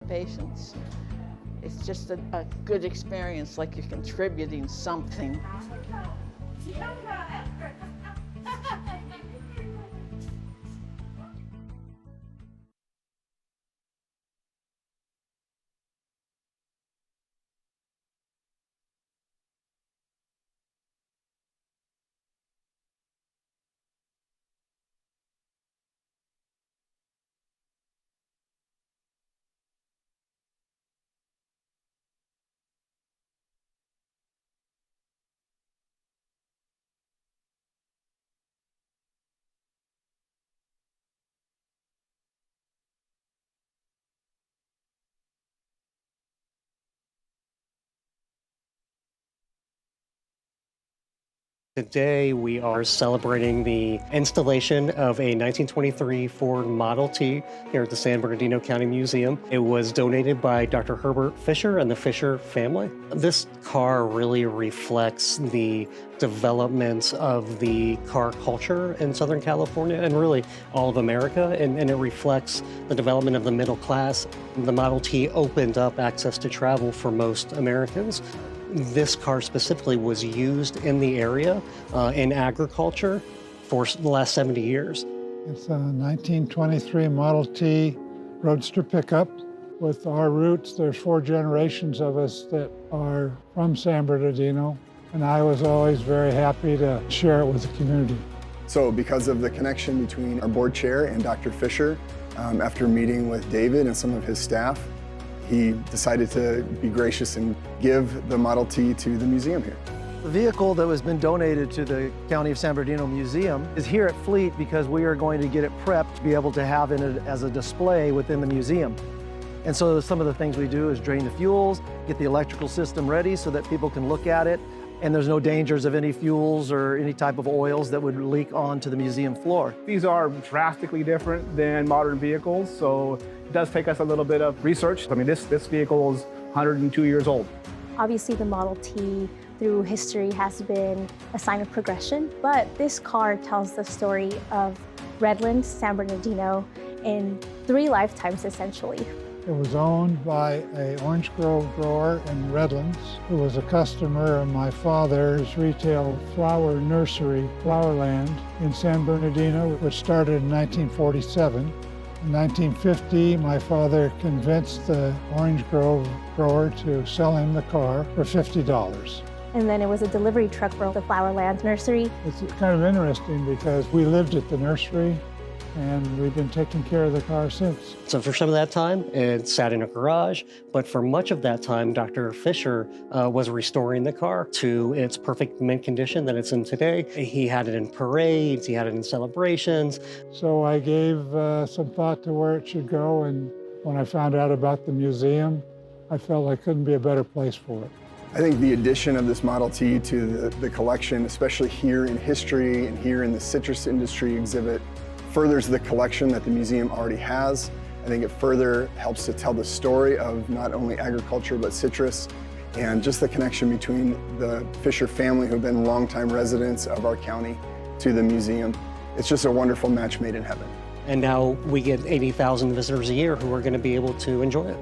Patients. It's just a good experience, like you're contributing something. Today, we are celebrating the installation of a 1923 Ford Model T here at the San Bernardino County Museum. It was donated by Dr. Herbert Fisher and the Fisher family. This car really reflects the development of the car culture in Southern California and really all of America, and it reflects the development of the middle class. The Model T opened up access to travel for most Americans. This car specifically was used in the area in agriculture for the last 70 years. It's a 1923 Model T Roadster pickup. With our roots, there's 4 generations of us that are from San Bernardino, and I was always very happy to share it with the community. So because of the connection between our board chair and Dr. Fisher, after meeting with David and some of his staff, he decided to be gracious and give the Model T to the museum here. The vehicle that has been donated to the County of San Bernardino Museum is here at Fleet because we are going to get it prepped to be able to have it as a display within the museum. And so some of the things we do is drain the fuels, get the electrical system ready so that people can look at it, and there's no dangers of any fuels or any type of oils that would leak onto the museum floor. These are drastically different than modern vehicles, so it does take us a little bit of research. I mean, this vehicle is 102 years old. Obviously, the Model T through history has been a sign of progression, but this car tells the story of Redlands, San Bernardino in 3 lifetimes, essentially. It was owned by an orange grove grower in Redlands who was a customer of my father's retail flower nursery, Flowerland, in San Bernardino, which started in 1947. In 1950, my father convinced the orange grove grower to sell him the car for $50. And then it was a delivery truck for the Flowerland nursery. It's kind of interesting because we lived at the nursery and we've been taking care of the car since. So for some of that time, it sat in a garage, but for much of that time, Dr. Fisher was restoring the car to its perfect mint condition that it's in today. He had it in parades, he had it in celebrations. So I gave some thought to where it should go, and when I found out about the museum, I felt like couldn't be a better place for it. I think the addition of this Model T to the collection, especially here in history and here in the citrus industry exhibit, furthers the collection that the museum already has. I think it further helps to tell the story of not only agriculture but citrus, and just the connection between the Fisher family, who've been longtime residents of our county, to the museum. It's just a wonderful match made in heaven. And now we get 80,000 visitors a year who are going to be able to enjoy it.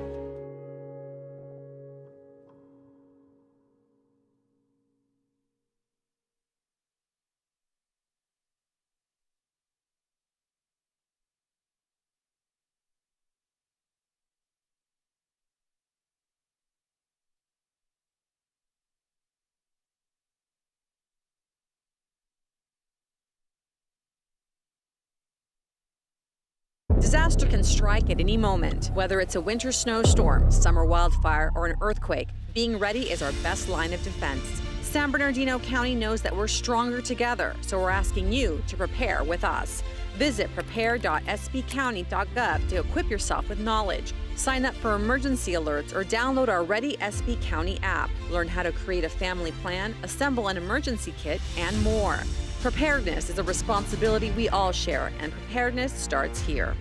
Disaster can strike at any moment. Whether it's a winter snowstorm, summer wildfire, or an earthquake, being ready is our best line of defense. San Bernardino County knows that we're stronger together, so we're asking you to prepare with us. Visit prepare.sbcounty.gov to equip yourself with knowledge. Sign up for emergency alerts or download our Ready SB County app. Learn how to create a family plan, assemble an emergency kit, and more. Preparedness is a responsibility we all share, and preparedness starts here.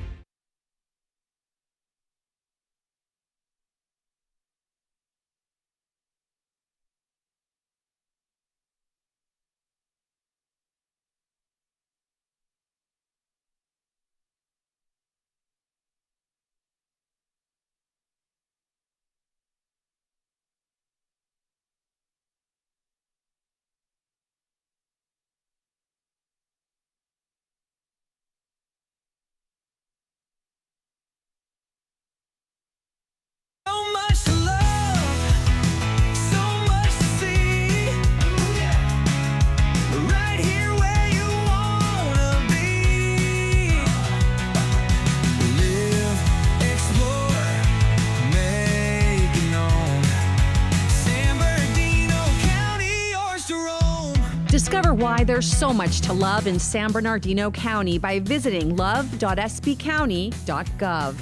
Discover why there's so much to love in San Bernardino County by visiting love.sbcounty.gov.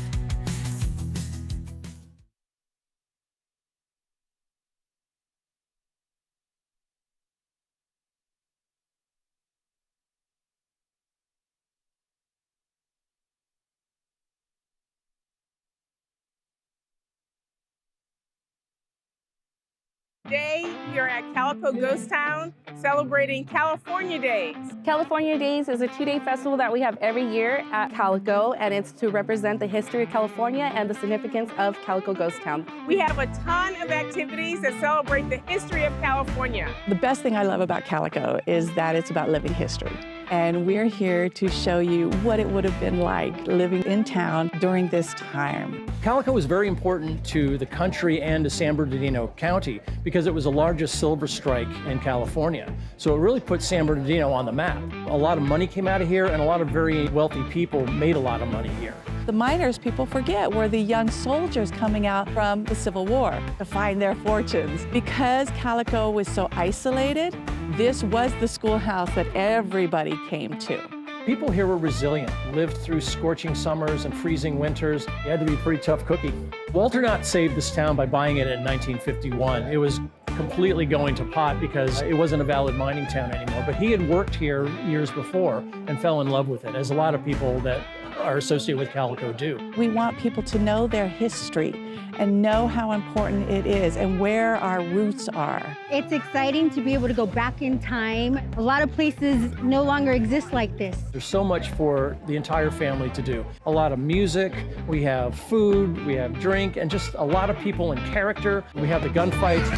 Today, we are at Calico Ghost Town celebrating California Days. California Days is a 2-day festival that we have every year at Calico, and it's to represent the history of California and the significance of Calico Ghost Town. We have a ton of activities that celebrate the history of California. The best thing I love about Calico is that it's about living history. And we're here to show you what it would have been like living in town during this time. Calico is very important to the country and to San Bernardino County because it was the largest silver strike in California. So it really put San Bernardino on the map. A lot of money came out of here and a lot of very wealthy people made a lot of money here. The miners, people forget, were the young soldiers coming out from the Civil War to find their fortunes. Because Calico was so isolated, this was the schoolhouse that everybody came to. People here were resilient, lived through scorching summers and freezing winters. You had to be a pretty tough cookie. Walter Knott saved this town by buying it in 1951. It was completely going to pot because it wasn't a valid mining town anymore. But he had worked here years before and fell in love with it, as a lot of people that are associated with Calico do. We want people to know their history and know how important it is and where our roots are. It's exciting to be able to go back in time. A lot of places no longer exist like this. There's so much for the entire family to do. A lot of music, we have food, we have drink, and just a lot of people and character. We have the gunfights.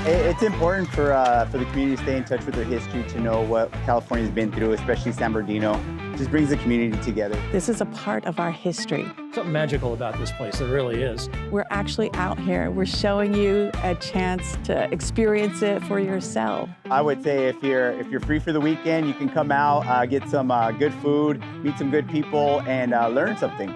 It's important for the community to stay in touch with their history, to know what California's been through, especially San Bernardino. It just brings the community together. This is a part of our history. Something magical about this place, it really is. We're actually out here. We're showing you a chance to experience it for yourself. I would say if you're free for the weekend, you can come out, get some good food, meet some good people, and learn something.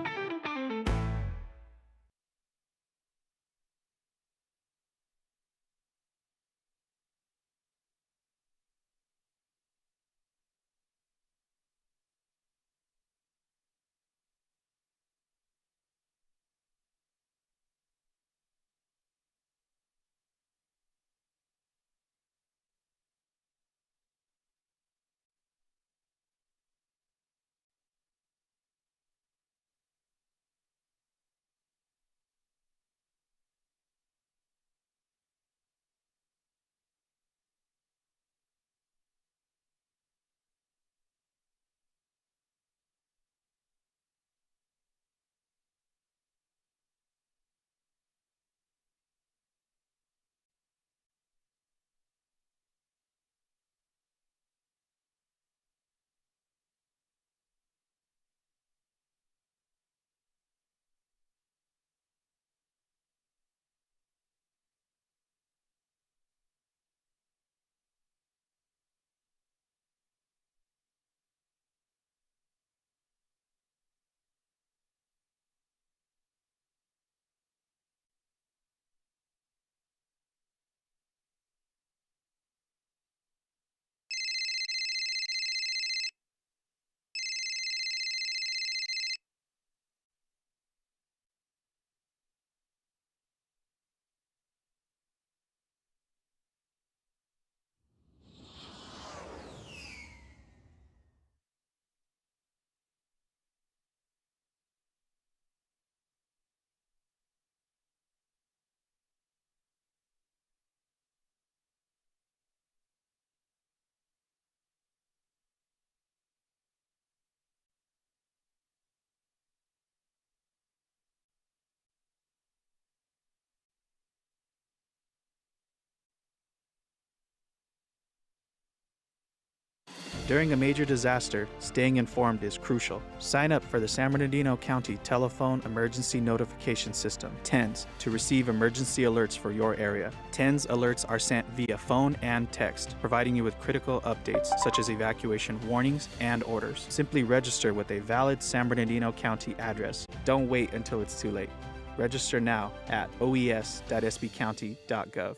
During a major disaster, staying informed is crucial. Sign up for the San Bernardino County Telephone Emergency Notification System, TENS, to receive emergency alerts for your area. TENS alerts are sent via phone and text, providing you with critical updates such as evacuation warnings and orders. Simply register with a valid San Bernardino County address. Don't wait until it's too late. Register now at oes.sbcounty.gov.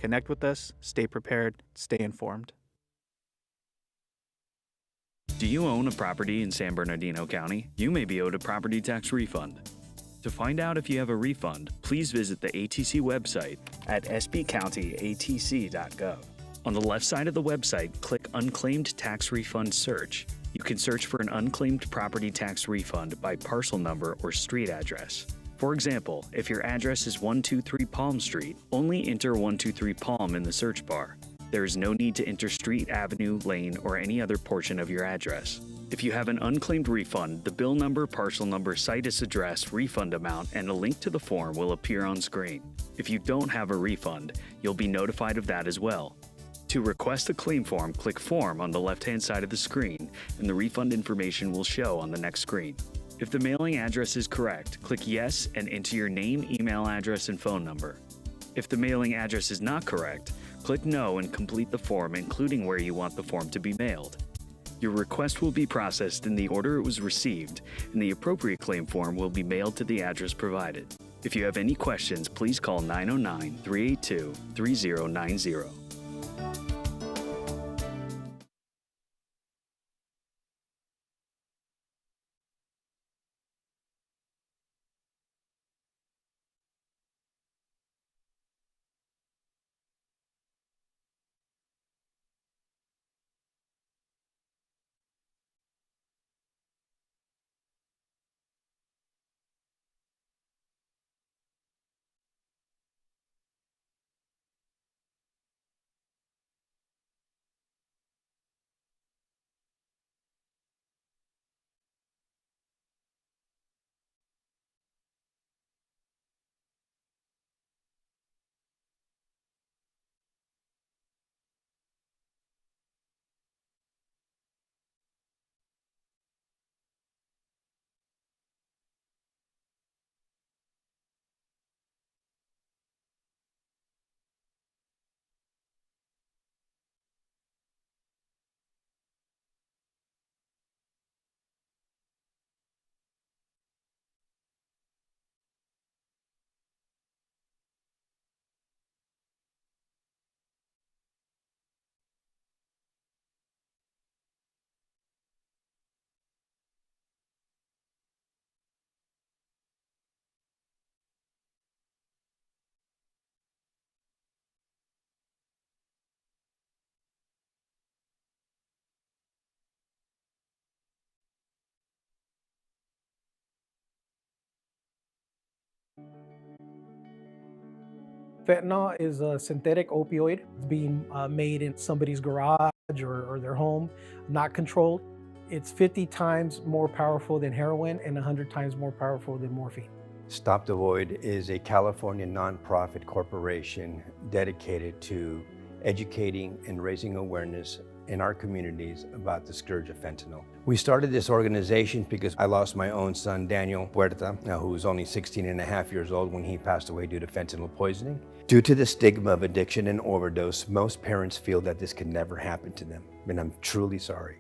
Connect with us, stay prepared, stay informed. Do you own a property in San Bernardino County? You may be owed a property tax refund. To find out if you have a refund, please visit the ATC website at sbcountyatc.gov. On the left side of the website, click Unclaimed Tax Refund Search. You can search for an unclaimed property tax refund by parcel number or street address. For example, if your address is 123 Palm Street, only enter 123 Palm in the search bar. There is no need to enter street, avenue, lane, or any other portion of your address. If you have an unclaimed refund, the bill number, parcel number, situs address, refund amount, and a link to the form will appear on screen. If you don't have a refund, you'll be notified of that as well. To request a claim form, click Form on the left-hand side of the screen, and the refund information will show on the next screen. If the mailing address is correct, click Yes and enter your name, email address, and phone number. If the mailing address is not correct, click No and complete the form, including where you want the form to be mailed. Your request will be processed in the order it was received, and the appropriate claim form will be mailed to the address provided. If you have any questions, please call 909-382-3090. Fentanyl is a synthetic opioid. It's being made in somebody's garage or their home, not controlled. It's 50 times more powerful than heroin and 100 times more powerful than morphine. Stop the Void is a California nonprofit corporation dedicated to educating and raising awareness in our communities about the scourge of fentanyl. We started this organization because I lost my own son, Daniel Puerta, who was only 16 and a half years old when he passed away due to fentanyl poisoning. Due to the stigma of addiction and overdose, most parents feel that this can never happen to them. And I'm truly sorry,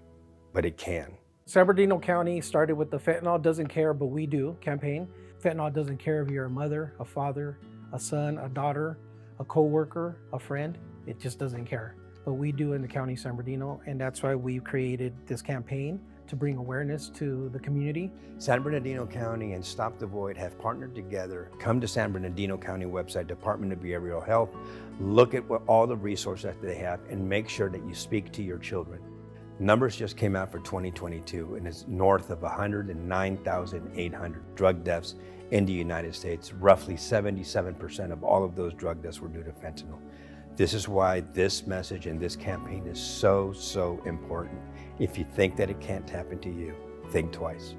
but it can. San Bernardino County started with the Fentanyl Doesn't Care, But We Do campaign. Fentanyl doesn't care if you're a mother, a father, a son, a daughter, a co-worker, a friend. It just doesn't care. But we do in the county of San Bernardino, and that's why we created this campaign to bring awareness to the community. San Bernardino County and Stop the Void have partnered together. Come to San Bernardino County website, Department of Behavioral Health, look at all the resources that they have, and make sure that you speak to your children. Numbers just came out for 2022, and it's north of 109,800 drug deaths in the United States. Roughly 77% of all of those drug deaths were due to fentanyl. This is why this message and this campaign is so, so important. If you think that it can't happen to you, think twice.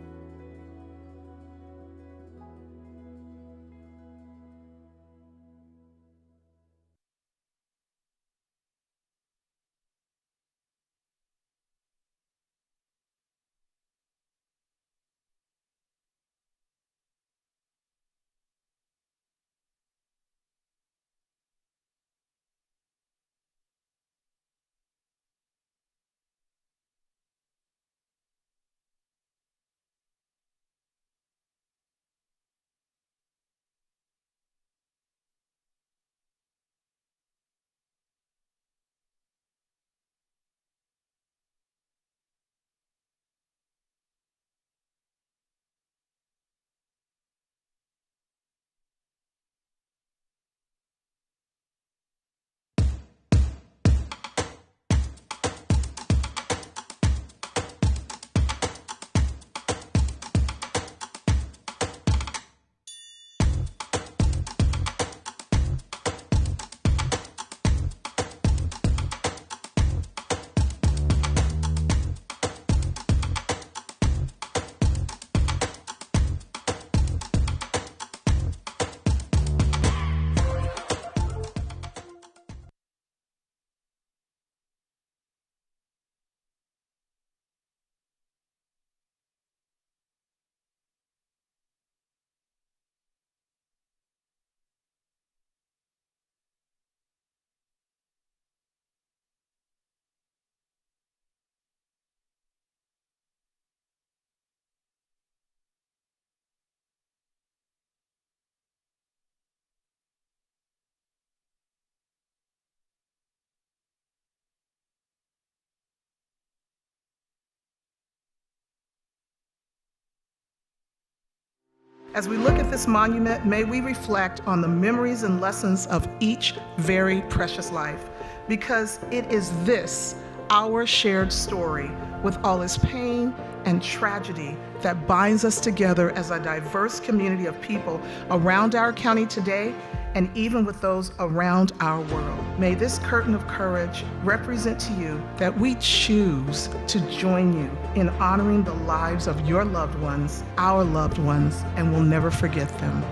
As we look at this monument, may we reflect on the memories and lessons of each very precious life, because it is this, our shared story, with all its pain and tragedy, that binds us together as a diverse community of people around our county today, and even with those around our world. May this curtain of courage represent to you that we choose to join you in honoring the lives of your loved ones, our loved ones, and we'll never forget them.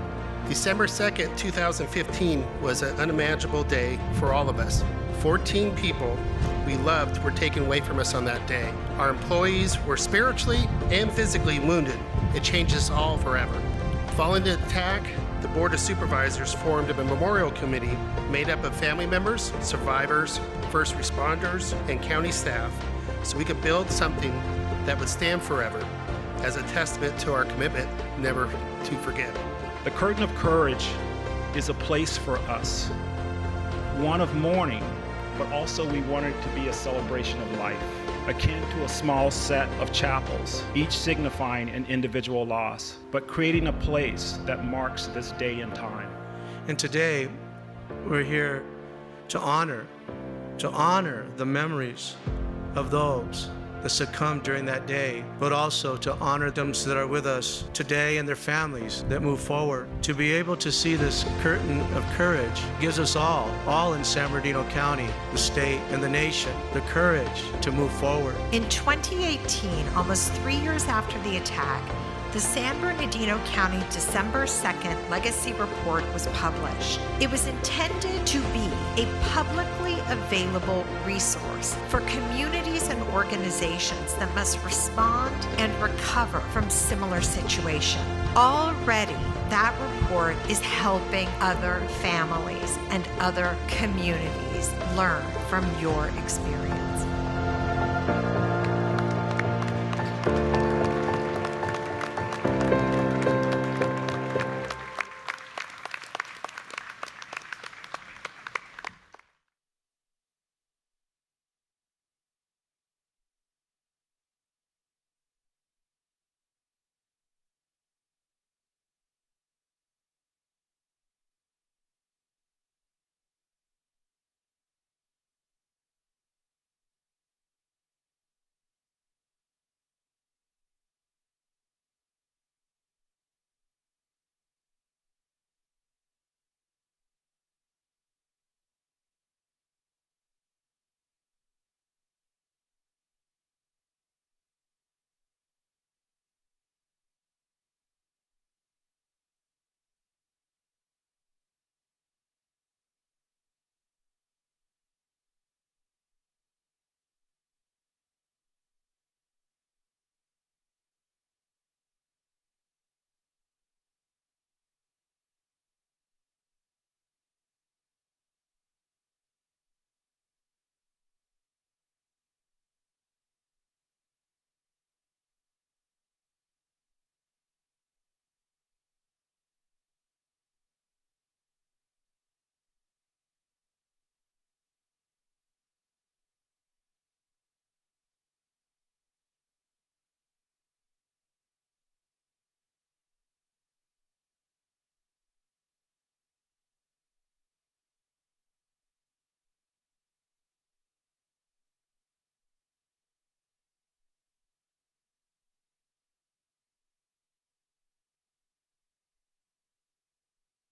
December 2nd, 2015 was an unimaginable day for all of us. 14 people we loved were taken away from us on that day. Our employees were spiritually and physically wounded. It changed us all forever. Following the attack, the Board of Supervisors formed a memorial committee made up of family members, survivors, first responders, and county staff, so we could build something that would stand forever as a testament to our commitment never to forget. The Curtain of Courage is a place for us, one of mourning, but also we want it to be a celebration of life, akin to a small set of chapels, each signifying an individual loss, but creating a place that marks this day and time. And today, we're here to honor the memories of those that succumbed during that day, but also to honor those that are with us today and their families that move forward. To be able to see this curtain of courage gives us all in San Bernardino County, the state and the nation, the courage to move forward. In 2018, almost 3 years after the attack, the San Bernardino County December 2nd Legacy Report was published. It was intended to be a publicly available resource for communities and organizations that must respond and recover from similar situations. Already, that report is helping other families and other communities learn from your experience.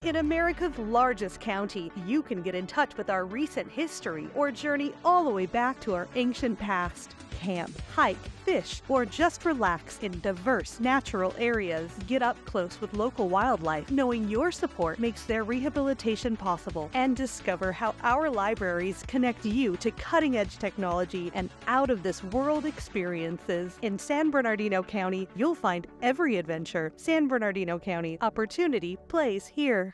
In America's largest county, you can get in touch with our recent history or journey all the way back to our ancient past. Camp, hike, fish, or just relax in diverse natural areas. Get up close with local wildlife, knowing your support makes their rehabilitation possible. And discover how our libraries connect you to cutting-edge technology and out-of-this-world experiences. In San Bernardino County, you'll find every adventure. San Bernardino County, opportunity plays here.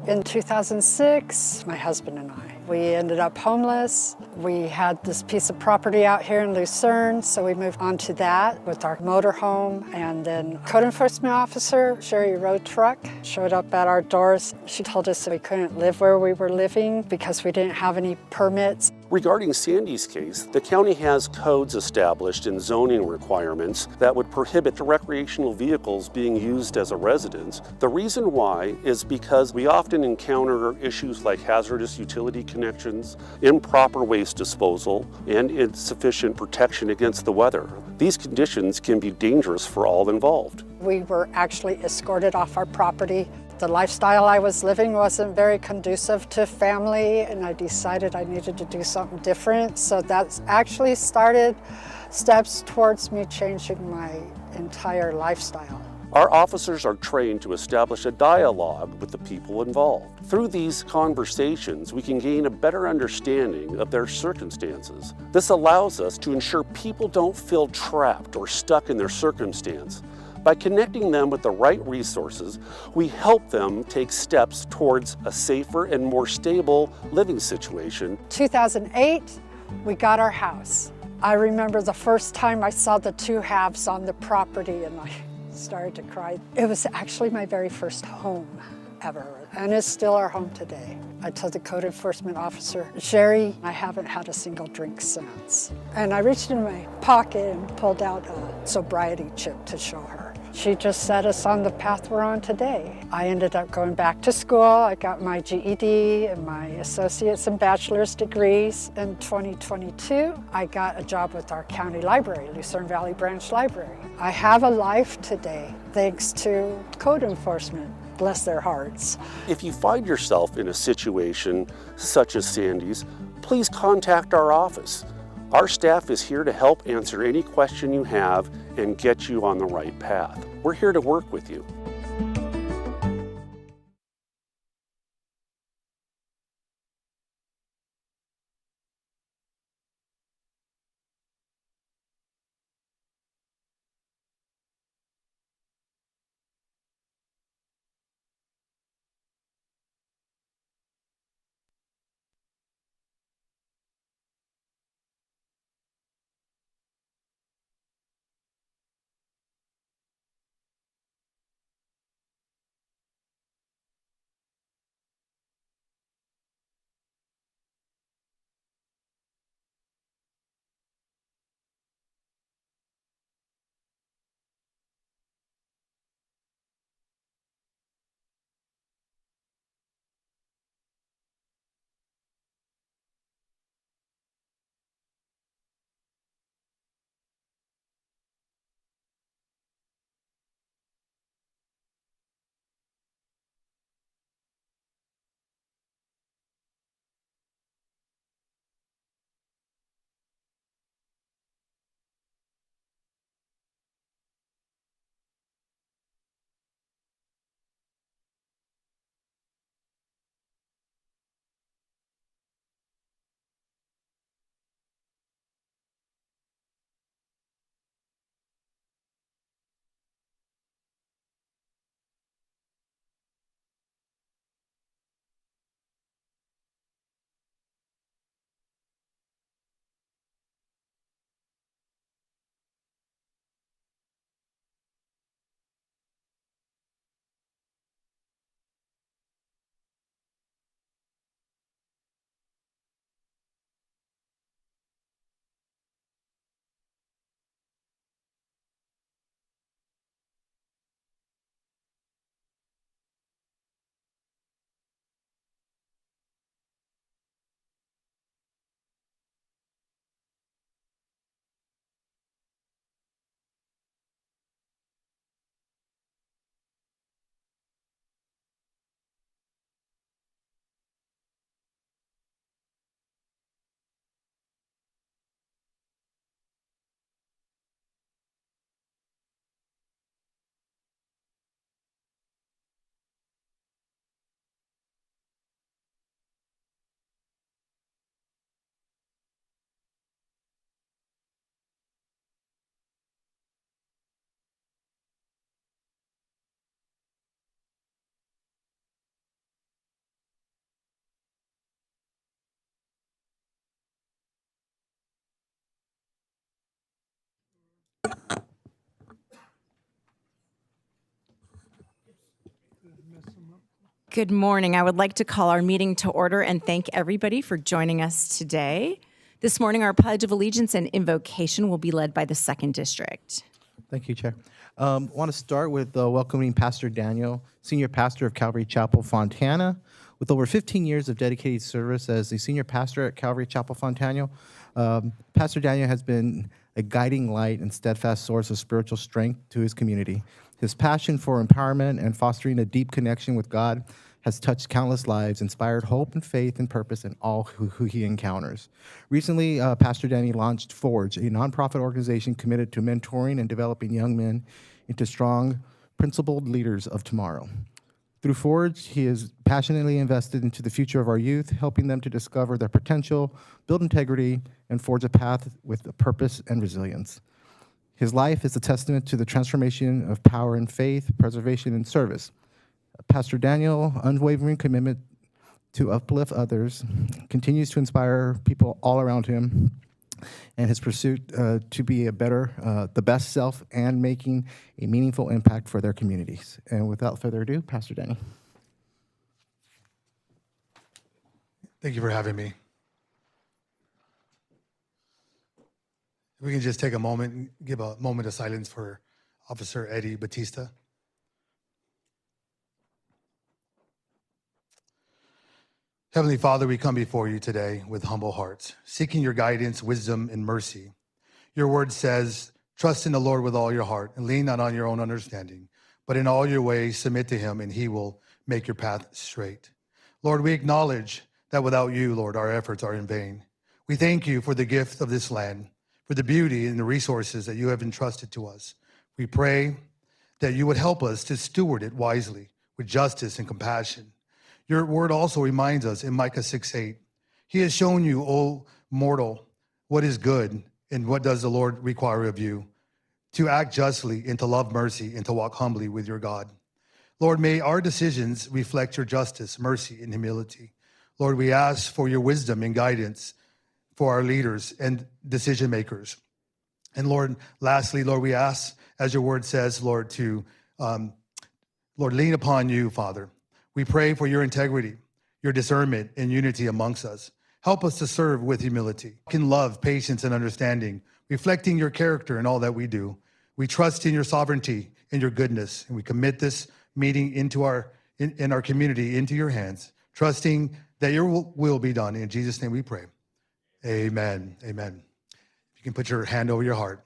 In 2006, my husband and I, we ended up homeless. We had this piece of property out here in Lucerne, so we moved on to that with our motorhome. And then code enforcement officer, Sherry Road Truck, showed up at our doors. She told us that we couldn't live where we were living because we didn't have any permits. Regarding Sandy's case, the county has codes established and zoning requirements that would prohibit recreational vehicles being used as a residence. The reason why is because we often encounter issues like hazardous utility connections, improper waste disposal, and insufficient protection against the weather. These conditions can be dangerous for all involved. We were actually escorted off our property. The lifestyle I was living wasn't very conducive to family, and I decided I needed to do something different. So that's actually started steps towards me changing my entire lifestyle. Our officers are trained to establish a dialogue with the people involved. Through these conversations, we can gain a better understanding of their circumstances. This allows us to ensure people don't feel trapped or stuck in their circumstance. By connecting them with the right resources, we help them take steps towards a safer and more stable living situation. 2008, we got our house. I remember the first time I saw the two halves on the property and I started to cry. It was actually my very first home ever, and it's still our home today. I told the code enforcement officer, Sherry, I haven't had a single drink since. And I reached in my pocket and pulled out a sobriety chip to show her. She just set us on the path we're on today. I ended up going back to school. I got my GED and my associate's and bachelor's degrees. In 2022, I got a job with our county library, Lucerne Valley Branch Library. I have a life today thanks to code enforcement. Bless their hearts. If you find yourself in a situation such as Sandy's, please contact our office. Our staff is here to help answer any question you have and get you on the right path. We're here to work with you. Good morning. I would like to call our meeting to order and thank everybody for joining us today. This morning, our Pledge of Allegiance and invocation will be led by the 2nd District. Thank you, Chair. I want to start with welcoming Pastor Daniel, Senior Pastor of Calvary Chapel, Fontana. With over 15 years of dedicated service as the Senior Pastor at Calvary Chapel, Fontana, Pastor Daniel has been a guiding light and steadfast source of spiritual strength to his community. His passion for empowerment and fostering a deep connection with God has touched countless lives, inspired hope and faith and purpose in all who he encounters. Recently, Pastor Danny launched Forge, a nonprofit organization committed to mentoring and developing young men into strong, principled leaders of tomorrow. Through Forge, he is passionately invested into the future of our youth, helping them to discover their potential, build integrity, and forge a path with a purpose and resilience. His life is a testament to the transformation of power and faith, preservation and service. Pastor Daniel's unwavering commitment to uplift others continues to inspire people all around him, and his pursuit to be the best self and making a meaningful impact for their communities. And without further ado, Pastor Danny. Thank you for having me. If we can just take a moment, give a moment of silence for Officer Eddie Batista. Heavenly Father, we come before you today with humble hearts, seeking your guidance, wisdom, and mercy. Your word says, trust in the Lord with all your heart and lean not on your own understanding, but in all your ways submit to him and he will make your path straight. Lord, we acknowledge that without you, Lord, our efforts are in vain. We thank you for the gift of this land, for the beauty and the resources that you have entrusted to us. We pray that you would help us to steward it wisely with justice and compassion. Your word also reminds us in Micah 6:8, he has shown you, O mortal, what is good and what does the Lord require of you, to act justly and to love mercy and to walk humbly with your God. Lord, may our decisions reflect your justice, mercy, and humility. Lord, we ask for your wisdom and guidance for our leaders and decision makers. And Lord, lastly, Lord, we ask, as your word says, Lord, to Lord, lean upon you, Father. We pray for your integrity, your discernment, and unity amongst us. Help us to serve with humility, in love, patience, and understanding, reflecting your character in all that we do. We trust in your sovereignty and your goodness, and we commit this meeting into our community into your hands, trusting that your will be done. In Jesus' name we pray. Amen. Amen. You can put your hand over your heart.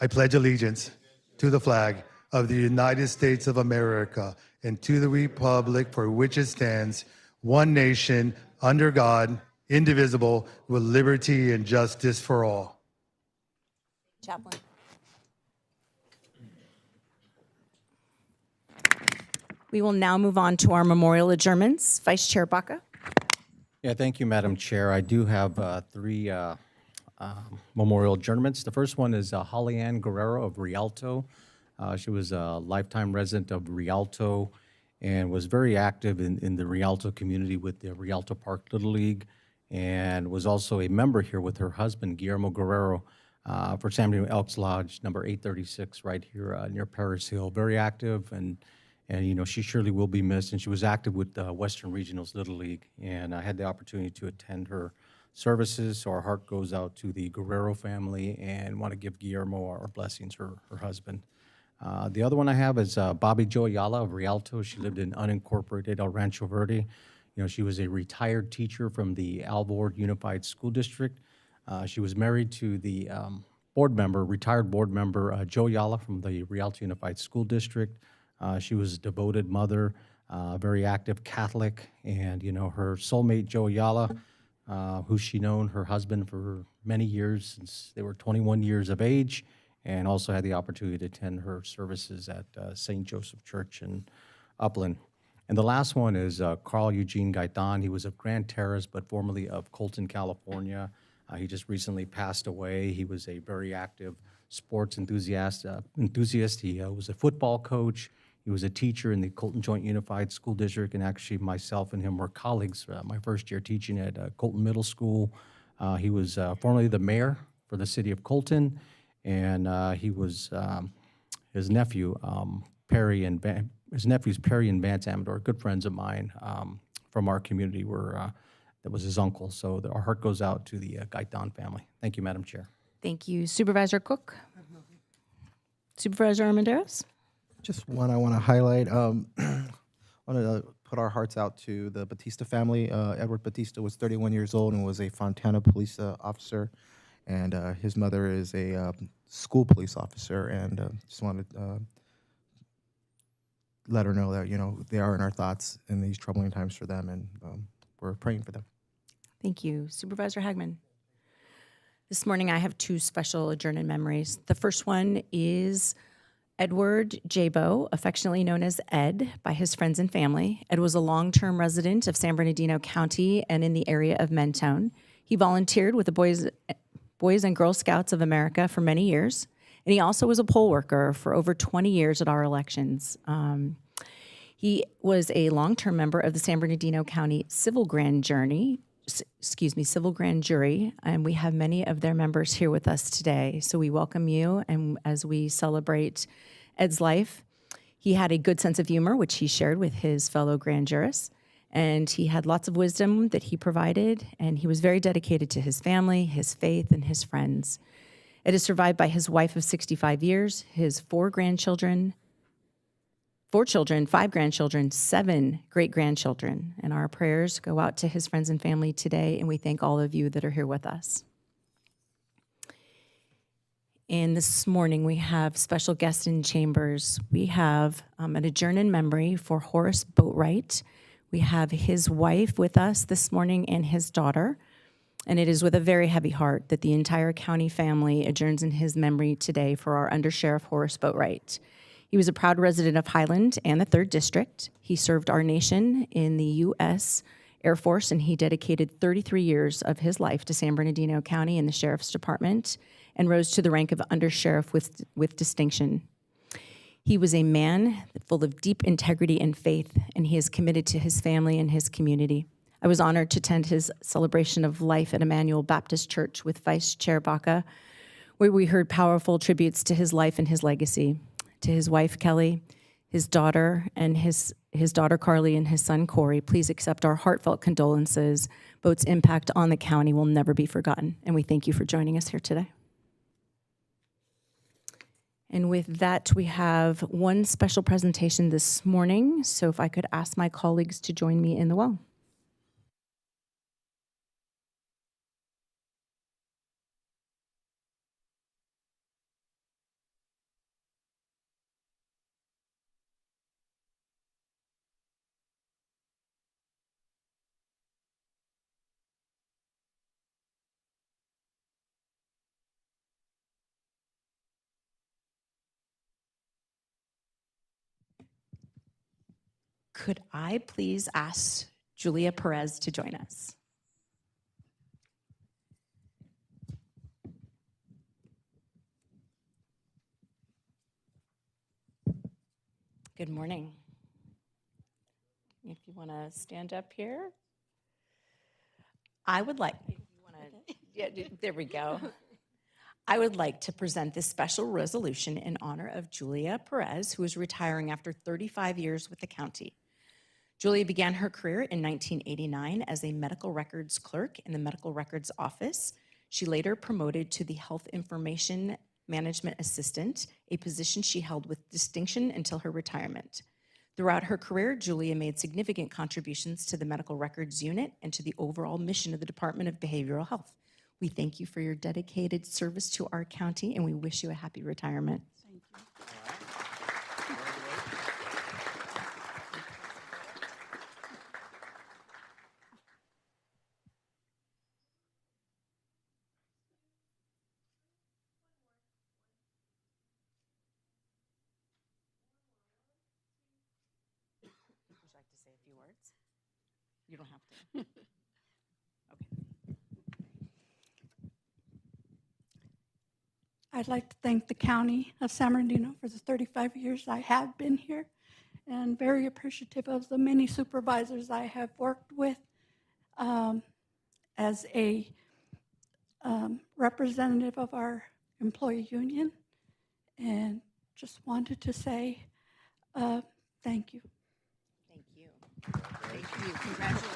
I pledge allegiance to the flag of the United States of America and to the republic for which it stands, one nation, under God, indivisible, with liberty and justice for all. Chaplain. We will now move on to our memorial adjournments. Vice Chair Baca. Yeah, thank you, Madam Chair. I do have three memorial adjournments. The first one is Holly Ann Guerrero of Rialto. She was a lifetime resident of Rialto and was very active in the Rialto community with the Rialto Park Little League, and was also a member here with her husband, Guillermo Guerrero, for San Bernardino Elks Lodge, number 836, right here near Paris Hill. Very active, and you know, she surely will be missed. And she was active with Western Regionals Little League, and I had the opportunity to attend her services. So our heart goes out to the Guerrero family, and want to give Guillermo our blessings, her husband. The other one I have is Bobby Jo Ayala of Rialto. She lived in unincorporated El Rancho Verde. You know, she was a retired teacher from the Alvord Unified School District. She was married to the retired board member, Joe Ayala from the Rialto Unified School District. She was a devoted mother, very active Catholic, and you know, her soulmate, Joe Ayala, who she known her husband for many years, since they were 21 years of age, and also had the opportunity to attend her services at St. Joseph Church in Upland. And the last one is Carl Eugene Gaitan. He was of Grand Terrace, but formerly of Colton, California. He just recently passed away. He was a very active sports enthusiast. He was a football coach. He was a teacher in the Colton Joint Unified School District, and actually myself and him were colleagues my first year teaching at Colton Middle School. He was formerly the mayor for the city of Colton, and he was his nephew, Perry and his nephews, Perry and Vance Amador, good friends of mine from our community, that was his uncle. So our heart goes out to the Gaitan family. Thank you, Madam Chair. Thank you. Supervisor Cook. Supervisor Armendaris. Just one I want to highlight. Want to put our hearts out to the Batista family. Edward Batista was 31 years old and was a Fontana police officer, and his mother is a school police officer. And just wanted to let her know that they are in our thoughts in these troubling times for them, and we're praying for them. Thank you. Supervisor Hagman. This morning I have two special adjourned memories. The first one is Edward Jabo, affectionately known as Ed by his friends and family. Ed was a long-term resident of San Bernardino County and in the area of Mentone. He volunteered with the Boys and Girl Scouts of America for many years, and he also was a poll worker for over 20 years at our elections. He was a long-term member of the San Bernardino County Civil Grand Jury, and we have many of their members here with us today. So we welcome you, and as we celebrate Ed's life, he had a good sense of humor, which he shared with his fellow grand jurists, and he had lots of wisdom that he provided, and he was very dedicated to his family, his faith, and his friends. Ed is survived by his wife of 65 years, his 4 children, 5 grandchildren, 7 great-grandchildren. And our prayers go out to his friends and family today, and we thank all of you that are here with us. And this morning, we have special guests in chambers. We have an adjourn in memory for Horace Boatwright. We have his wife with us this morning and his daughter. And it is with a very heavy heart that the entire county family adjourns in his memory today for our Undersheriff Horace Boatwright. He was a proud resident of Highland and the 3rd District. He served our nation in the U.S. Air Force, and he dedicated 33 years of his life to San Bernardino County and the Sheriff's Department, and rose to the rank of Undersheriff with distinction. He was a man full of deep integrity and faith, and he is committed to his family and his community. I was honored to attend his celebration of life at Emmanuel Baptist Church with Vice Chair Baca, where we heard powerful tributes to his life and his legacy. To his wife, Kelly, his daughter, and his daughter, Carly, and his son, Corey, please accept our heartfelt condolences. Boat's impact on the county will never be forgotten, and we thank you for joining us here today. And with that, we have one special presentation this morning, so if I could ask my colleagues to join me in the well. Could I please ask Julia Perez to join us? Good morning. If you want to stand up here. I would like, if you want to, yeah, there we go. I would like to present this special resolution in honor of Julia Perez, who is retiring after 35 years with the county. Julia began her career in 1989 as a medical records clerk in the medical records office. She later promoted to the health information management assistant, a position she held with distinction until her retirement. Throughout her career, Julia made significant contributions to the medical records unit and to the overall mission of the Department of Behavioral Health. We thank you for your dedicated service to our county, and we wish you a happy retirement. Thank you. Would you like to say a few words? You don't have to. I'd like to thank the County of San Bernardino for the 35 years I have been here, and very appreciative of the many supervisors I have worked with as a representative of our employee union. And just wanted to say Thank you. Thank you. Thank you. Congratulations.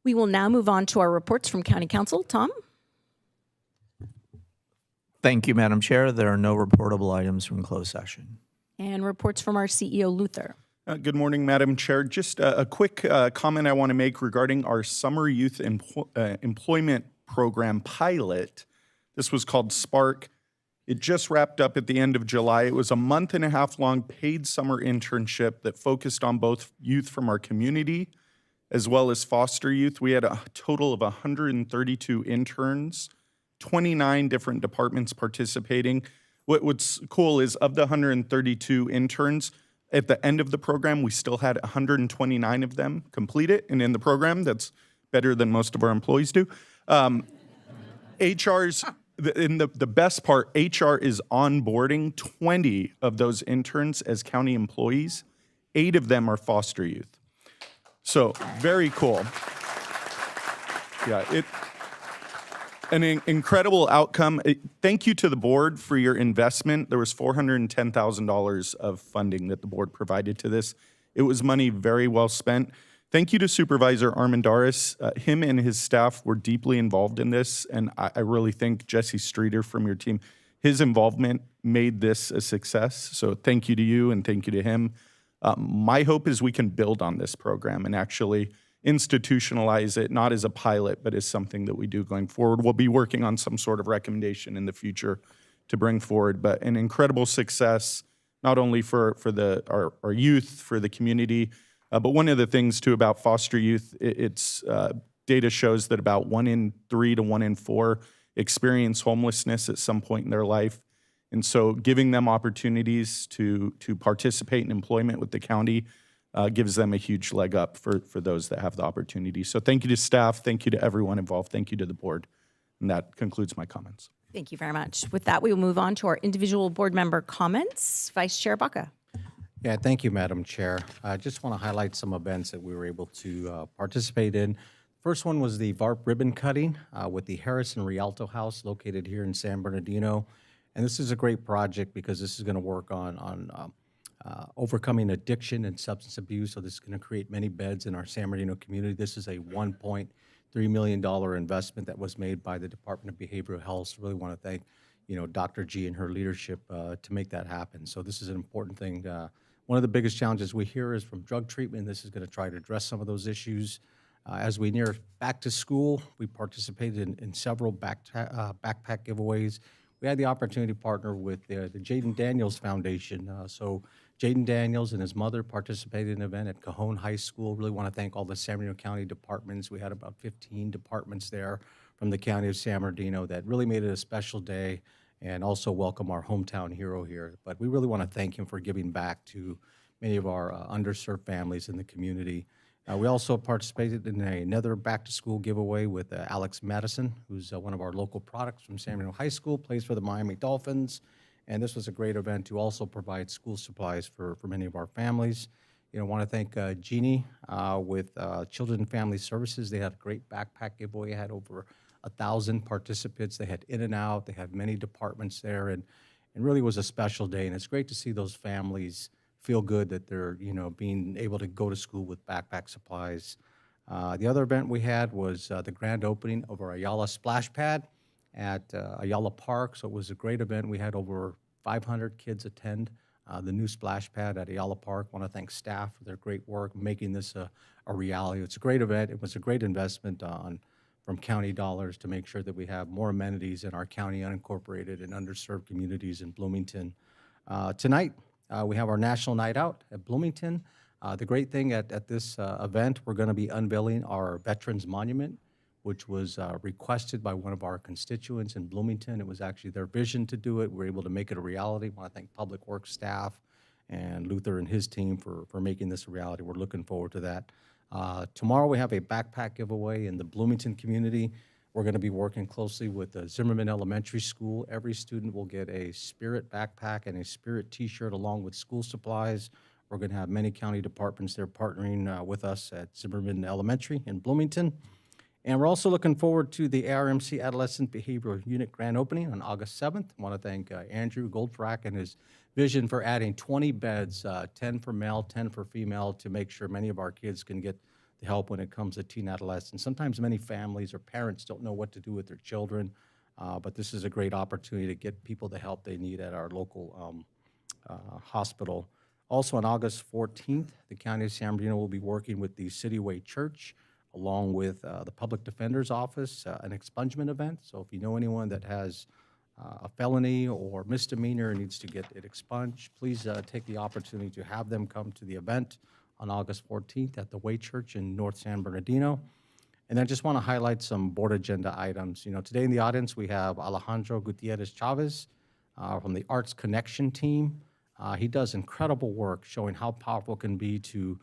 We will now move on to our reports from County Council. Tom? Thank you, Madam Chair. There are no reportable items from closed session. And reports from our CEO, Luther. Good morning, Madam Chair. Just a quick comment I want to make regarding our Summer Youth Employment Program pilot. This was called Spark. It just wrapped up at the end of July. It was a month-and-a-half long paid summer internship that focused on both youth from our community as well as foster youth. We had a total of 132 interns, 29 different departments participating. What's cool is of the 132 interns, at the end of the program, we still had 129 of them complete it and in the program. That's better than most of our employees do. The best part, HR is onboarding 20 of those interns as county employees. 8 of them are foster youth. So very cool. Yeah, an incredible outcome. Thank you to the board for your investment. There was $410,000 of funding that the board provided to this. It was money very well spent. Thank you to Supervisor Armendariz. Him and his staff were deeply involved in this, and I really think Jesse Streeter from your team, his involvement made this a success. So thank you to you and thank you to him. My hope is we can build on this program and actually institutionalize it, not as a pilot, but as something that we do going forward. We'll be working on some sort of recommendation in the future to bring forward, but an incredible success, not only for our youth, for the community, but one of the things too about foster youth, it's data shows that about 1 in 3 to 1 in 4 experience homelessness at some point in their life. And so giving them opportunities to participate in employment with the county gives them a huge leg up for those that have the opportunity. So thank you to staff, thank you to everyone involved, thank you to the board. And that concludes my comments. Thank you very much. With that, we will move on to our individual board member comments. Vice Chair Baca. Yeah, thank you, Madam Chair. I just want to highlight some events that we were able to participate in. First one was the VARP ribbon cutting with the Harrison Rialto House located here in San Bernardino. And this is a great project because this is going to work on overcoming addiction and substance abuse. So this is going to create many beds in our San Bernardino community. This is a $1.3 million investment that was made by the Department of Behavioral Health. So really want to thank, Dr. G and her leadership to make that happen. So this is an important thing. One of the biggest challenges we hear is from drug treatment. This is going to try to address some of those issues. As we near back to school, we participated in several backpack giveaways. We had the opportunity to partner with the Jaden Daniels Foundation. So Jaden Daniels and his mother participated in an event at Cajon High School. Really want to thank all the San Bernardino County departments. We had about 15 departments there from the county of San Bernardino that really made it a special day and also welcome our hometown hero here. But we really want to thank him for giving back to many of our underserved families in the community. We also participated in another back-to-school giveaway with Alex Madison, who's one of our local products from San Bernardino High School, plays for the Miami Dolphins. And this was a great event to also provide school supplies for many of our families. I want to thank Jeannie with Children and Family Services. They had a great backpack giveaway. Had over 1,000 participants. They had in and out. They had many departments there, and really was a special day. And it's great to see those families feel good that they're, being able to go to school with backpack supplies. The other event we had was the grand opening of our Ayala splash pad at Ayala Park. So it was a great event. We had over 500 kids attend the new splash pad at Ayala Park. I want to thank staff for their great work making this a reality. It's a great event. It was a great investment from county dollars to make sure that we have more amenities in our county unincorporated and underserved communities in Bloomington. Tonight, we have our National Night Out at Bloomington. The great thing at this event, we're going to be unveiling our Veterans Monument, which was requested by one of our constituents in Bloomington. It was actually their vision to do it. We were able to make it a reality. I want to thank Public Works staff and Luther and his team for making this a reality. We're looking forward to that. Tomorrow we have a backpack giveaway in the Bloomington community. We're going to be working closely with the Zimmerman Elementary School. Every student will get a Spirit backpack and a Spirit t-shirt along with school supplies. We're going to have many county departments there partnering with us at Zimmerman Elementary in Bloomington. And we're also looking forward to the ARMC Adolescent Behavioral Unit grand opening on August 7th. I want to thank Andrew Goldfrack and his vision for adding 20 beds, 10 for male, 10 for female, to make sure many of our kids can get the help when it comes to teen adolescents. Sometimes many families or parents don't know what to do with their children, but this is a great opportunity to get people the help they need at our local hospital. Also on August 14th, the County of San Bernardino will be working with the Cityway Church along with the Public Defender's Office, an expungement event. So if you know anyone that has a felony or misdemeanor and needs to get it expunged, please take the opportunity to have them come to the event on August 14th at the Way Church in North San Bernardino. And I just want to highlight some board agenda items. You know, today in the audience we have Alejandro Gutierrez Chavez from the Arts Connection team. He does incredible work showing how powerful it can be to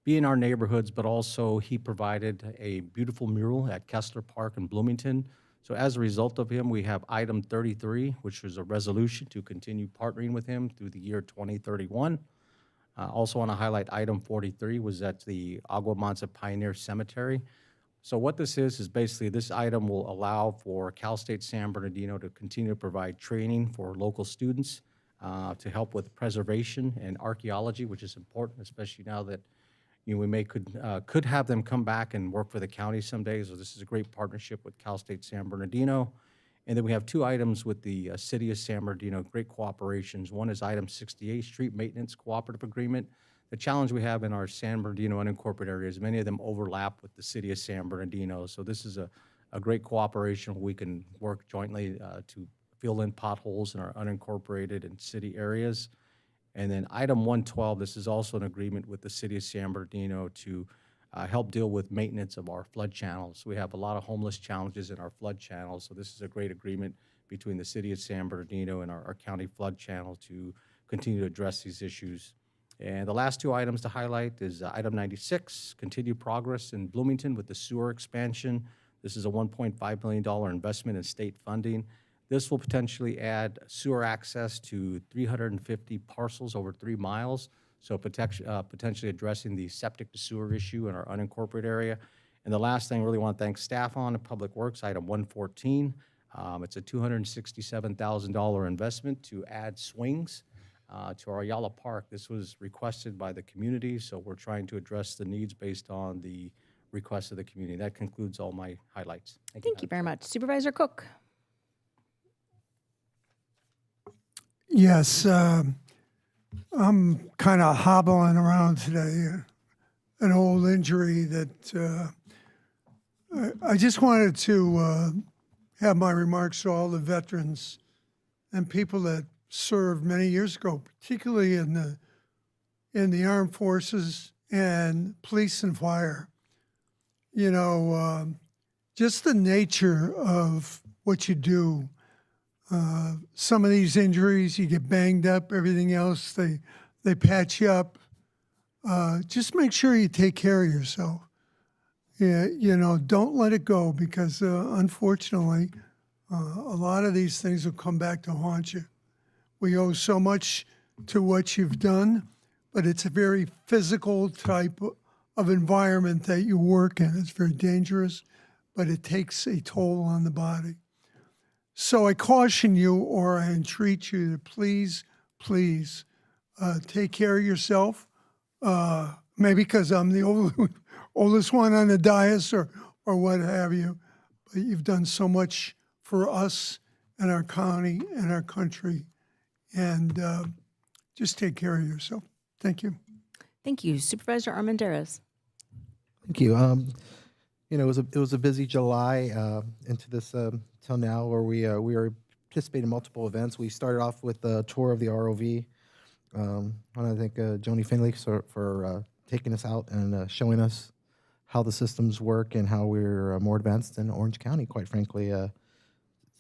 be in our neighborhoods, but also he provided a beautiful mural at Kessler Park in Bloomington. So as a result of him, we have item 33, which was a resolution to continue partnering with him through the year 2031. Also want to highlight item 43 was at the Agua Mansa Pioneer Cemetery. So what this is basically this item will allow for Cal State San Bernardino to continue to provide training for local students to help with preservation and archaeology, which is important, especially now that we could have them come back and work for the county someday. So this is a great partnership with Cal State San Bernardino. And then we have two items with the City of San Bernardino, great cooperations. One is item 68, Street Maintenance Cooperative Agreement. The challenge we have in our San Bernardino unincorporated areas, many of them overlap with the City of San Bernardino. So this is a great cooperation where we can work jointly to fill in potholes in our unincorporated and city areas. And then item 112, this is also an agreement with the City of San Bernardino to help deal with maintenance of our flood channels. We have a lot of homeless challenges in our flood channels, so this is a great agreement between the City of San Bernardino and our county flood channel to continue to address these issues. And the last two items to highlight is item 96, continued progress in Bloomington with the sewer expansion. This is a $1.5 million investment in state funding. This will potentially add sewer access to 350 parcels over 3 miles, so potentially addressing the septic to sewer issue in our unincorporated area. And the last thing I really want to thank staff on in Public Works, item 114. It's a $267,000 investment to add swings to our Ayala Park. This was requested by the community, so we're trying to address the needs based on the requests of the community. That concludes all my highlights. Thank you very much. Supervisor Cook. Yes, I'm kind of hobbling around today. An old injury that I just wanted to have my remarks to all the veterans and people that served many years ago, particularly in the armed forces and police and fire. You know, just the nature of what you do. Some of these injuries, you get banged up, everything else, they patch you up. Just make sure you take care of yourself. Yeah, you know, don't let it go because unfortunately, a lot of these things will come back to haunt you. We owe so much to what you've done, but it's a very physical type of environment that you work in. It's very dangerous, but it takes a toll on the body. So I caution you or I entreat you to please take care of yourself. Maybe because I'm the oldest one on the dais or what have you. But you've done so much for us and our county and our country. And just take care of yourself. Thank you. Thank you. Supervisor Armendariz. Thank you. You know, it was a busy July into this till now, where we are participating in multiple events. We started off with a tour of the ROV. I want to thank Joni Finley for taking us out and showing us how the systems work and how we're more advanced than Orange County, quite frankly,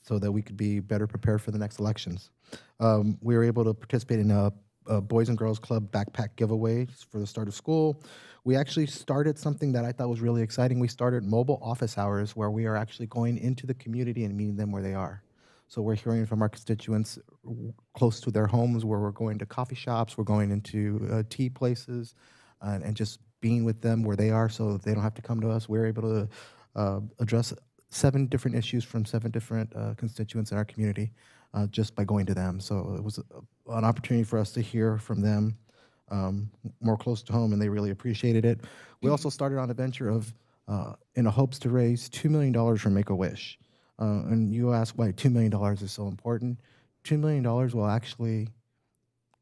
so that we could be better prepared for the next elections. We were able to participate in a Boys and Girls Club backpack giveaway for the start of school. We actually started something that I thought was really exciting. We started mobile office hours where we are actually going into the community and meeting them where they are. So we're hearing from our constituents close to their homes, where we're going to coffee shops, we're going into tea places, and just being with them where they are so they don't have to come to us. We're able to address 7 different issues from 7 different constituents in our community just by going to them. So it was an opportunity for us to hear from them more close to home, and they really appreciated it. We also started on a venture of, in hopes to raise $2 million for Make-A-Wish. And you ask why $2 million is so important. $2 million will actually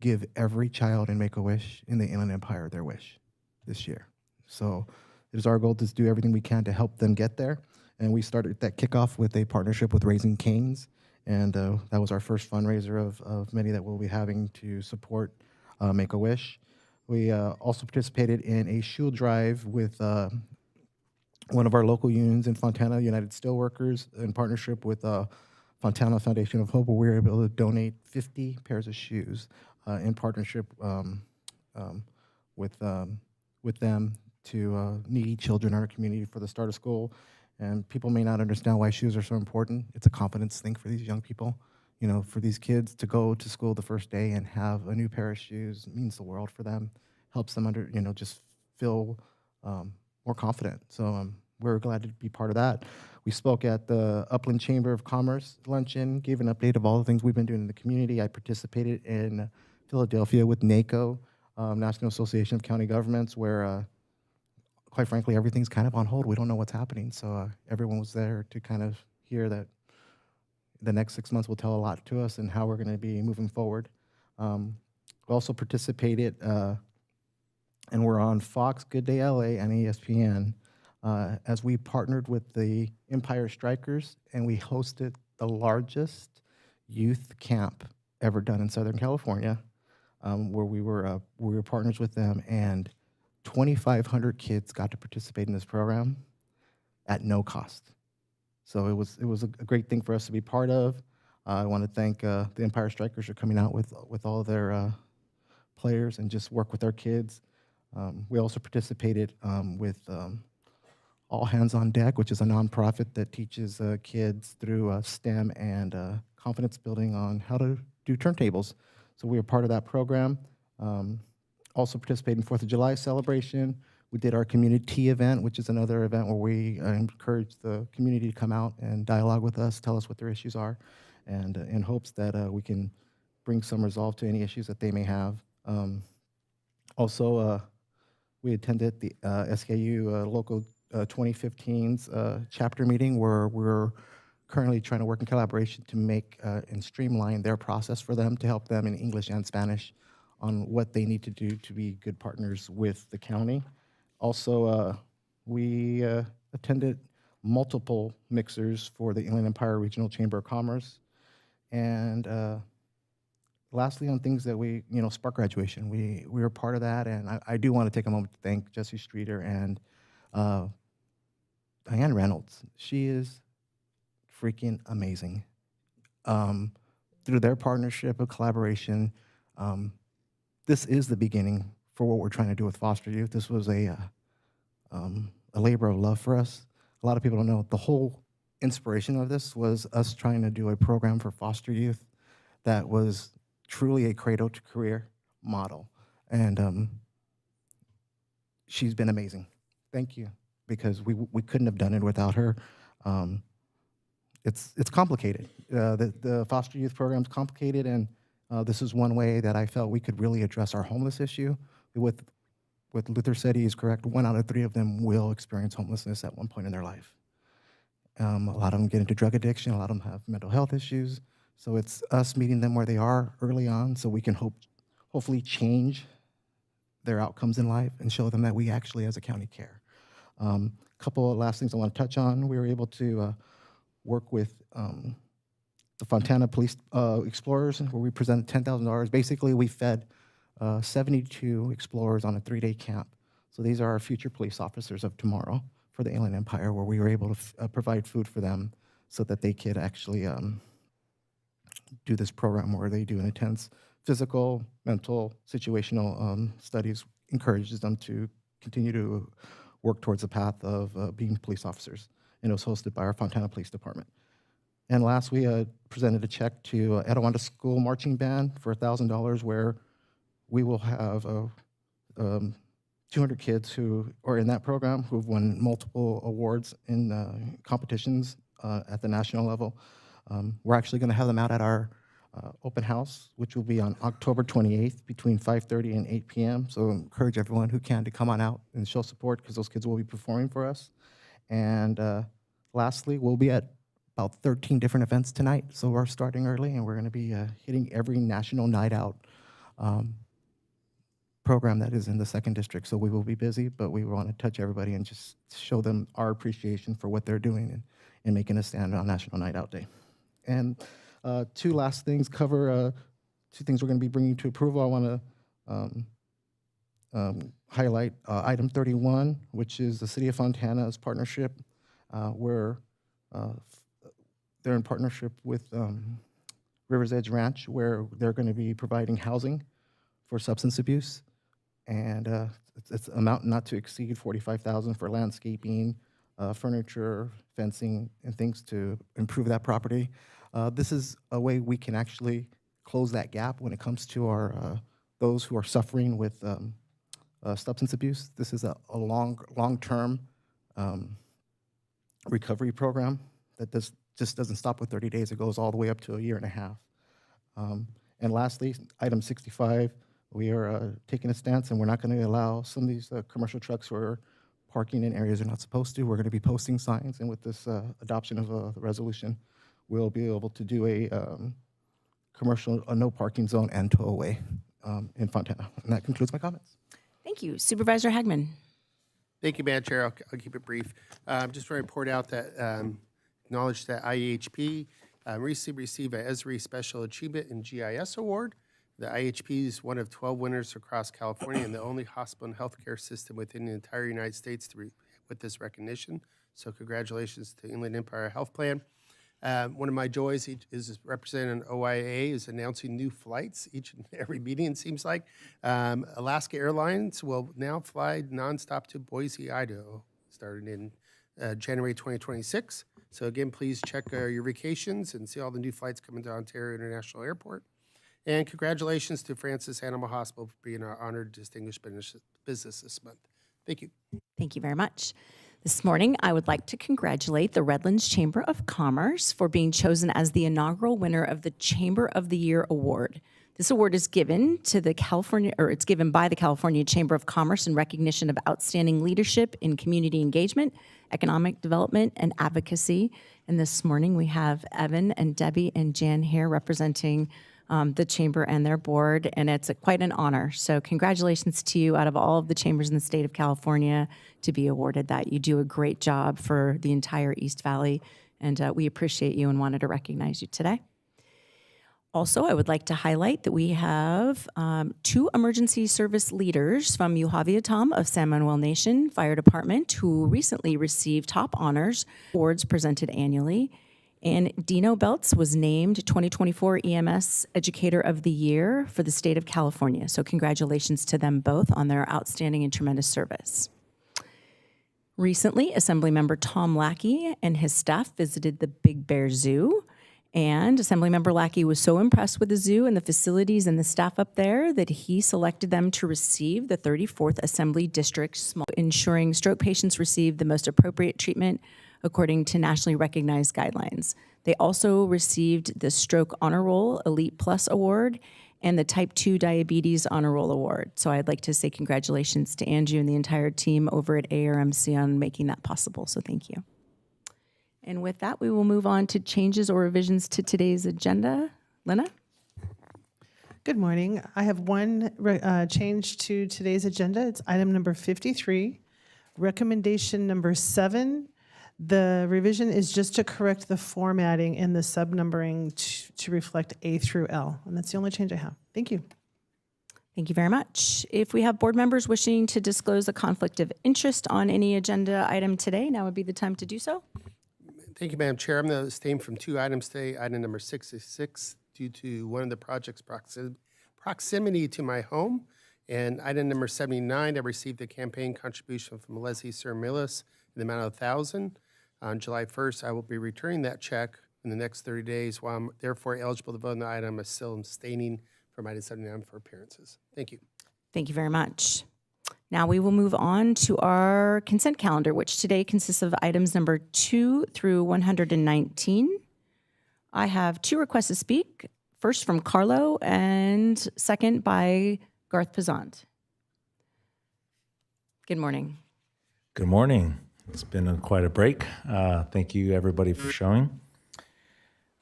give every child in Make-A-Wish in the Inland Empire their wish this year. So it is our goal to do everything we can to help them get there. And we started that kickoff with a partnership with Raising Cane's. And that was our first fundraiser of many that we'll be having to support Make-A-Wish. We also participated in a shoe drive with one of our local unions in Fontana, United Steelworkers, in partnership with Fontana Foundation of Hope, where we were able to donate 50 pairs of shoes in partnership with them to needy children in our community for the start of school. And people may not understand why shoes are so important. It's a confidence thing for these young people. You know, for these kids to go to school the first day and have a new pair of shoes means the world for them. Helps them just feel more confident. So we're glad to be part of that. We spoke at the Upland Chamber of Commerce luncheon, gave an update of all the things we've been doing in the community. I participated in Philadelphia with NACO, National Association of County Governments, where quite frankly, everything's kind of on hold. We don't know what's happening. So everyone was there to kind of hear that the next 6 months will tell a lot to us and how we're going to be moving forward. We also participated, and we're on Fox, Good Day LA, and ESPN, as we partnered with the Empire Strikers, and we hosted the largest youth camp ever done in Southern California, where we were partners with them, and 2,500 kids got to participate in this program at no cost. So it was a great thing for us to be part of. I want to thank the Empire Strikers for coming out with all of their players and just work with our kids. We also participated with All Hands on Deck, which is a nonprofit that teaches kids through STEM and confidence building on how to do turntables. So we were part of that program. Also participated in 4th of July celebration. We did our community event, which is another event where we encourage the community to come out and dialogue with us, tell us what their issues are, and in hopes that we can bring some resolve to any issues that they may have. Also, we attended the SKU Local 2015's chapter meeting, where we're currently trying to work in collaboration to make and streamline their process for them, to help them in English and Spanish on what they need to do to be good partners with the county. Also, we attended multiple mixers for the Inland Empire Regional Chamber of Commerce. And lastly, on things that Spark graduation, we were part of that. And I do want to take a moment to thank Jesse Streeter and Diane Reynolds. She is freaking amazing. Through their partnership and collaboration, this is the beginning for what we're trying to do with foster youth. This was a labor of love for us. A lot of people don't know the whole inspiration of this was us trying to do a program for foster youth that was truly a cradle to career model. And she's been amazing. Thank you, because we couldn't have done it without her. It's complicated. The foster youth program is complicated, and this is one way that I felt we could really address our homeless issue. With Luther said, he is correct. 1 out of 3 of them will experience homelessness at one point in their life. A lot of them get into drug addiction. A lot of them have mental health issues. So it's us meeting them where they are early on, so we can hopefully change their outcomes in life and show them that we actually, as a county, care. A couple of last things I want to touch on. We were able to work with the Fontana Police Explorers, where we presented $10,000. Basically, we fed 72 explorers on a 3-day camp So these are our future police officers of tomorrow for the Inland Empire, where we were able to provide food for them so that they could actually do this program where they do an intense physical, mental, situational studies, encourages them to continue to work towards the path of being police officers. And it was hosted by our Fontana Police Department. And last, we presented a check to Etiwanda School Marching Band for $1,000, where we will have 200 kids who are in that program who've won multiple awards in competitions at the national level. We're actually going to have them out at our open house, which will be on October 28th between 5:30 and 8 p.m. So I encourage everyone who can to come on out and show support, because those kids will be performing for us. And lastly, we'll be at about 13 different events tonight. So we're starting early, and we're going to be hitting every national night out program that is in the 2nd District. So we will be busy, but we want to touch everybody and just show them our appreciation for what they're doing and making a stand on National Night Out Day. And two last things cover 2 things we're going to be bringing to approval. I want to highlight item 31, which is the City of Fontana's partnership, where they're in partnership with River's Edge Ranch, where they're going to be providing housing for substance abuse. And it's amount not to exceed $45,000 for landscaping, furniture, fencing, and things to improve that property. This is a way we can actually close that gap when it comes to our those who are suffering with substance abuse. This is a long-term recovery program that just doesn't stop with 30 days. It goes all the way up to a year and a half. And lastly, item 65, we are taking a stance, and we're not going to allow some of these commercial trucks who are parking in areas they're not supposed to. We're going to be posting signs, and with this adoption of the resolution, we'll be able to do a commercial no parking zone and tow away in Fontana. And that concludes my comments. Thank you. Supervisor Hagman. Thank you, Madam Chair. I'll keep it brief. Just want to report out that acknowledge that IHP recently received a ESRI Special Achievement in GIS Award. The IHP is one of 12 winners across California and the only hospital and healthcare system within the entire United States with this recognition. So congratulations to Inland Empire Health Plan. One of my joys is representing OIA is announcing new flights each and every meeting, it seems like. Alaska Airlines will now fly nonstop to Boise, Idaho, starting in January 2026. So again, please check your vacations and see all the new flights coming to Ontario International Airport. And congratulations to Francis Animal Hospital for being our honored distinguished business this month. Thank you. Thank you very much. This morning, I would like to congratulate the Redlands Chamber of Commerce for being chosen as the inaugural winner of the Chamber of the Year Award. This award is given to the it's given by the California Chamber of Commerce in recognition of outstanding leadership in community engagement, economic development, and advocacy. And this morning, we have Evan and Debbie and Jan here representing the chamber and their board, and it's quite an honor. So congratulations to you out of all of the chambers in the state of California to be awarded that. You do a great job for the entire East Valley, and we appreciate you and wanted to recognize you today. Also, I would like to highlight that we have 2 emergency service leaders from Yuhaviatam of San Manuel Nation Fire Department who recently received top honors, awards presented annually. And Dino Belts was named 2024 EMS Educator of the Year for the state of California. So congratulations to them both on their outstanding and tremendous service. Recently, Assemblymember Tom Lackey and his staff visited the Big Bear Zoo. And Assemblymember Lackey was so impressed with the zoo and the facilities and the staff up there that he selected them to receive the 34th Assembly District, ensuring stroke patients receive the most appropriate treatment according to nationally recognized guidelines. They also received the Stroke Honor Roll Elite Plus Award and the Type 2 Diabetes Honor Roll Award. So I'd like to say congratulations to Andrew and the entire team over at ARMC on making that possible, so thank you. And with that, we will move on to changes or revisions to today's agenda. Lena? Good morning. I have one change to today's agenda. It's item number 53, recommendation number 7. The revision is just to correct the formatting and the subnumbering to reflect A through L. And that's the only change I have. Thank you. Thank you very much. If we have board members wishing to disclose a conflict of interest on any agenda item today, now would be the time to do so. Thank you, Madam Chair. I'm going to abstain from two items today. Item number 66, due to one of the project's proximity to my home. And item number 79, I received a campaign contribution from Leslie Sir Millis in the amount of $1,000. On July 1st, I will be returning that check in the next 30 days. While I'm therefore eligible to vote on the item, I'm still abstaining from item 79 for appearances. Thank you. Thank you very much. Now we will move on to our consent calendar, which today consists of items number 2 through 119. I have 2 requests to speak, first from Carlo and second by Garth Pazant. Good morning. Good morning. It's been quite a break. Thank you, everybody, for showing.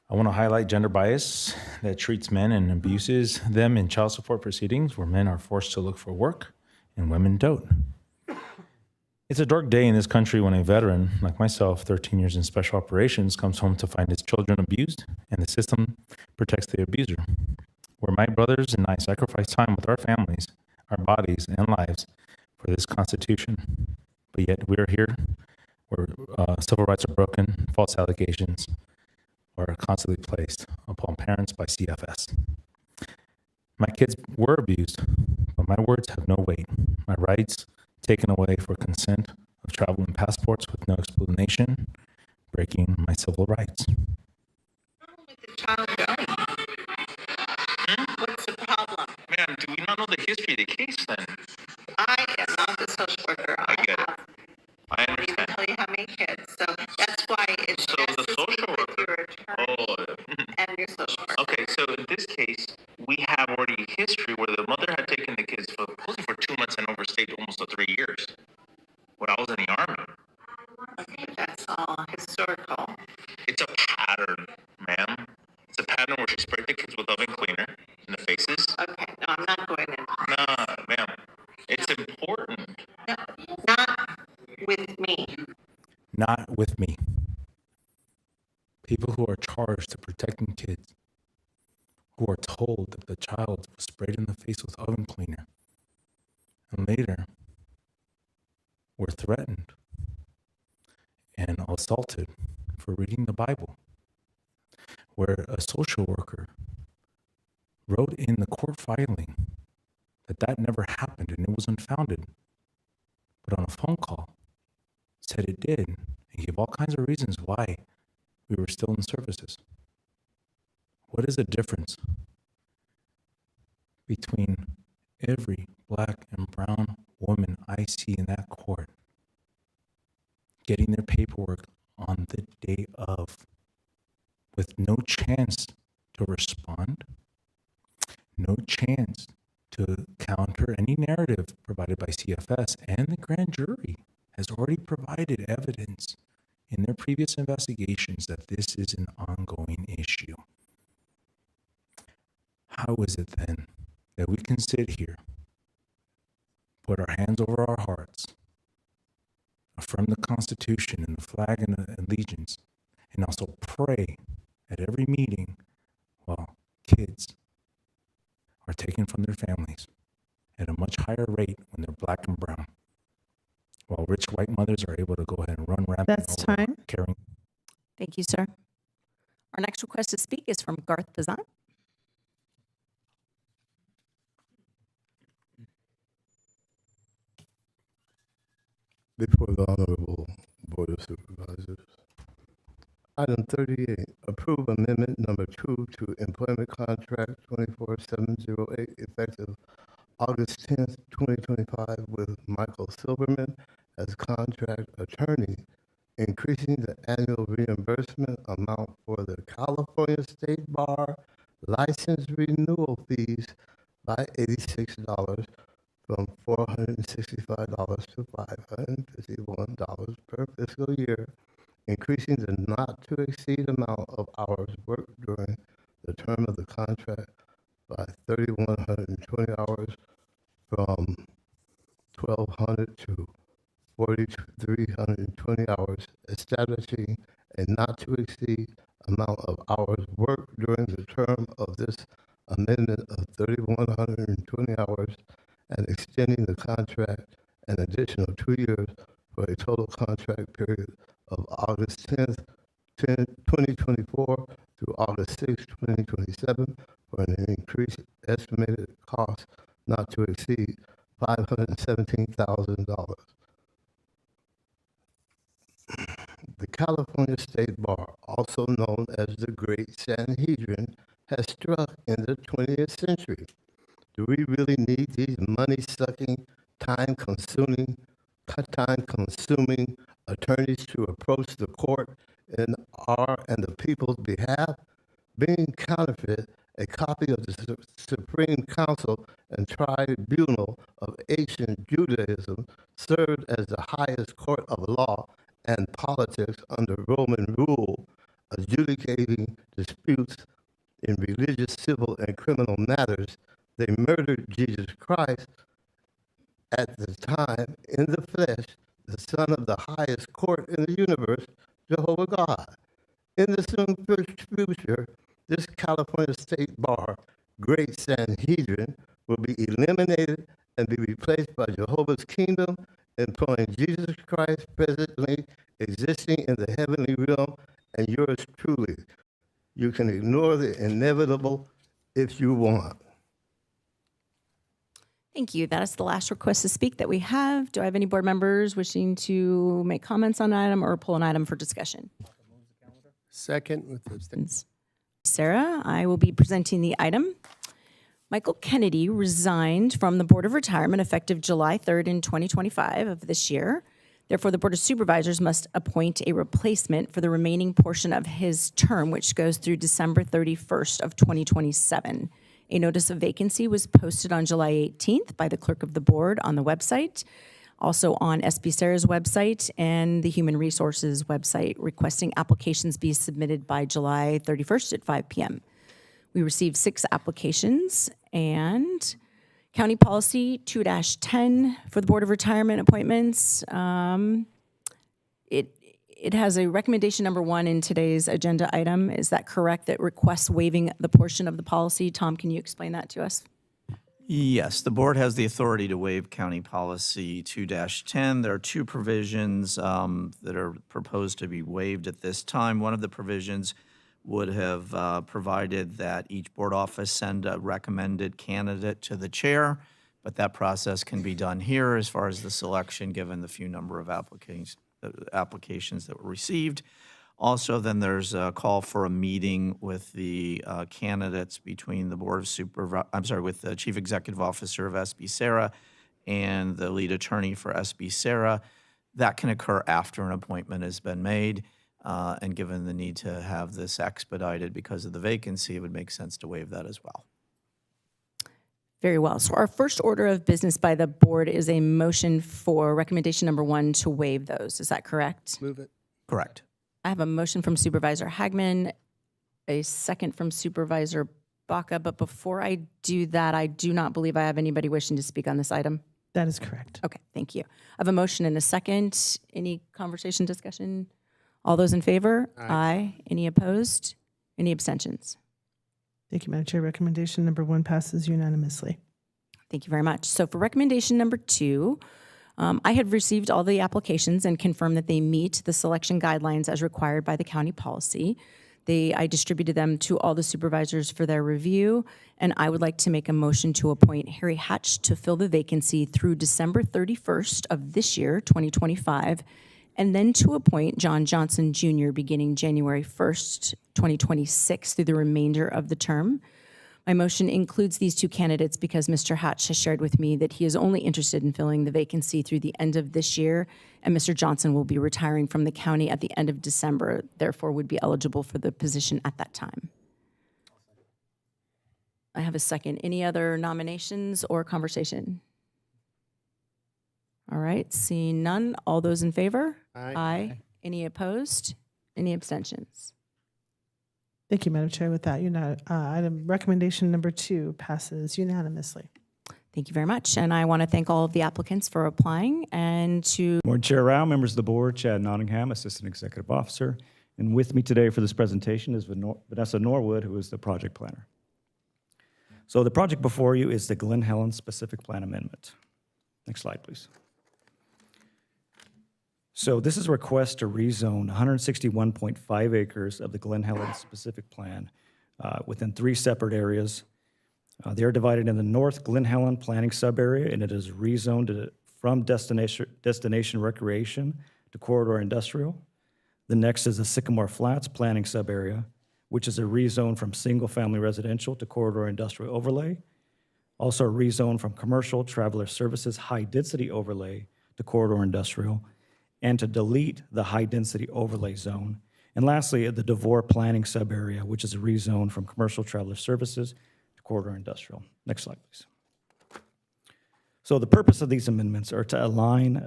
I want to highlight gender bias that treats men and abuses them in child support proceedings where men are forced to look for work and women don't. It's a dark day in this country when a veteran, like myself, 13 years in special operations, comes home to find his children abused and the system protects the abuser. Where my brothers and I sacrifice time with our families, our bodies, and lives for this Constitution. But yet we're here where civil rights are broken, false allegations are constantly placed upon parents by CFS. My kids were abused, but my words have no weight. My rights taken away for consent of travel and passports with no explanation, breaking my civil rights. Child going. What's the problem? Ma'am, do we not know the history of the case then? I am not the social worker. I get it. I understand. I tell you how many kids, so that's why it's so the social worker. Your attorney and your social worker. Okay, so in this case, we have already history where the mother had taken the kids for 2 months and overstayed almost 3 years. When I was in the army. Okay, that's all historical. It's a pattern, ma'am. It's a pattern where she sprayed the kids with oven cleaner in the faces. Okay, no, I'm not going in. No, ma'am. It's important. No, not with me. Not with me. People who are charged to protecting kids, who are told that the child was sprayed in the face with oven cleaner, and later were threatened and assaulted for reading the Bible, where a social worker wrote in the court filing that that never happened and it was unfounded, but on a phone call said it did and gave all kinds of reasons why we were still in services. What is the difference between every black and brown woman I see in that court getting their paperwork on the day of with no chance to respond, no chance to counter any narrative provided by CFS, and the grand jury has already provided evidence in their previous investigations that this is an ongoing issue. How is it then that we can sit here, put our hands over our hearts, affirm the Constitution and the flag and the allegiance, and also pray at every meeting while kids are taken from their families at a much higher rate when they're black and brown, while rich white mothers are able to go ahead and run rampant That's over time. caring. Thank you, sir. Our next request to speak is from Garth Pazant. Before the Honorable Board of Supervisors. Item 38, approve amendment number 2 to employment contract 24708 effective August 10th, 2025 with Michael Silverman as contract attorney, increasing the annual reimbursement amount for the California State Bar license renewal fees by $86 from $465 to $551 per fiscal year, increasing the not-to-exceed amount of hours worked during the term of the contract by 3,120 hours from 1,200 to 4,320 hours, establishing a not-to-exceed amount of hours worked during the term of this amendment of 3,120 hours, and extending the contract an additional 2 years for a total contract period of August 2024 through August 6, 2027, for an increased estimated cost not to exceed $517,000. The California State Bar, also known as the Great Sanhedrin, has struck in the 20th century. Do we really need these money-sucking, time-consuming attorneys to approach the court in our and the people's behalf? Being counterfeit, a copy of the Supreme Council and Tribunal of Ancient Judaism, served as the highest court of law and politics under Roman rule, adjudicating disputes in religious, civil, and criminal matters. They murdered Jesus Christ at the time in the flesh, the Son of the highest court in the universe, Jehovah God. In the soon future, this California State Bar, Great Sanhedrin, will be eliminated and be replaced by Jehovah's Kingdom, employing Jesus Christ presently existing in the heavenly realm, and yours truly. You can ignore the inevitable if you want. Thank you. That is the last request to speak that we have. Do I have any board members wishing to make comments on an item or pull an item for discussion? Second with abstentions. Sarah, I will be presenting the item. Michael Kennedy resigned from the Board of Retirement effective July 3rd in 2025 of this year. Therefore, the Board of Supervisors must appoint a replacement for the remaining portion of his term, which goes through December 31st of 2027. A notice of vacancy was posted on July 18th by the clerk of the board on the website, also on SB Sarah's website and the Human Resources website, requesting applications be submitted by July 31st at 5 p.m. We received 6 applications, and County Policy 2-10 for the Board of Retirement appointments. It has a recommendation number 1 in today's agenda item. Is that correct, that requests waiving the portion of the policy? Tom, can you explain that to us? Yes, the board has the authority to waive County Policy 2-10. There are 2 provisions that are proposed to be waived at this time. One of the provisions would have provided that each board office send a recommended candidate to the chair, but that process can be done here as far as the selection, given the few number of applications that were received. Also, then there's a call for a meeting with the candidates between the with the Chief Executive Officer of SB Sarah and the lead attorney for SB Sarah. That can occur after an appointment has been made. And given the need to have this expedited because of the vacancy, it would make sense to waive that as well. Very well. So our first order of business by the board is a motion for recommendation number 1 to waive those. Is that correct? Move it. Correct. I have a motion from Supervisor Hagman, a second from Supervisor Baca, but before I do that, I do not believe I have anybody wishing to speak on this item. That is correct. Okay, thank you. I have a motion and a second. Any conversation, discussion? All those in favor? Aye. Any opposed? Any abstentions? Thank you, Madam Chair. Recommendation number 1 passes unanimously. Thank you very much. So for recommendation number 2, I have received all the applications and confirmed that they meet the selection guidelines as required by the county policy. I distributed them to all the supervisors for their review, and I would like to make a motion to appoint Harry Hatch to fill the vacancy through December 31st of this year, 2025, and then to appoint John Johnson Jr. beginning January 1st, 2026 through the remainder of the term. My motion includes these 2 candidates because Mr. Hatch has shared with me that he is only interested in filling the vacancy through the end of this year, and Mr. Johnson will be retiring from the county at the end of December, therefore would be eligible for the position at that time. I have a second. Any other nominations or conversation? All right, seeing none. All those in favor? Aye. Any opposed? Any abstentions? Thank you, Madam Chair. With that, item recommendation number 2 passes unanimously. Thank you very much. And I want to thank all of the applicants for applying and to... Board Chair Rao, members of the board, Chad Nottingham, Assistant Executive Officer. And with me today for this presentation is Vanessa Norwood, who is the project planner. So the project before you is the Glen Helen Specific Plan Amendment. Next slide, please. So this is a request to rezone 161.5 acres of the Glen Helen Specific Plan within 3 separate areas. They are divided in the North Glen Helen Planning Subarea, and it is rezoned from destination recreation to corridor industrial. The next is the Sycamore Flats Planning Subarea, which is a rezone from single-family residential to corridor industrial overlay. Also a rezone from commercial traveler services high-density overlay to corridor industrial, and to delete the high-density overlay zone. And lastly, the DeVore Planning Subarea, which is a rezone from commercial traveler services to corridor industrial. Next slide, please. So the purpose of these amendments are to align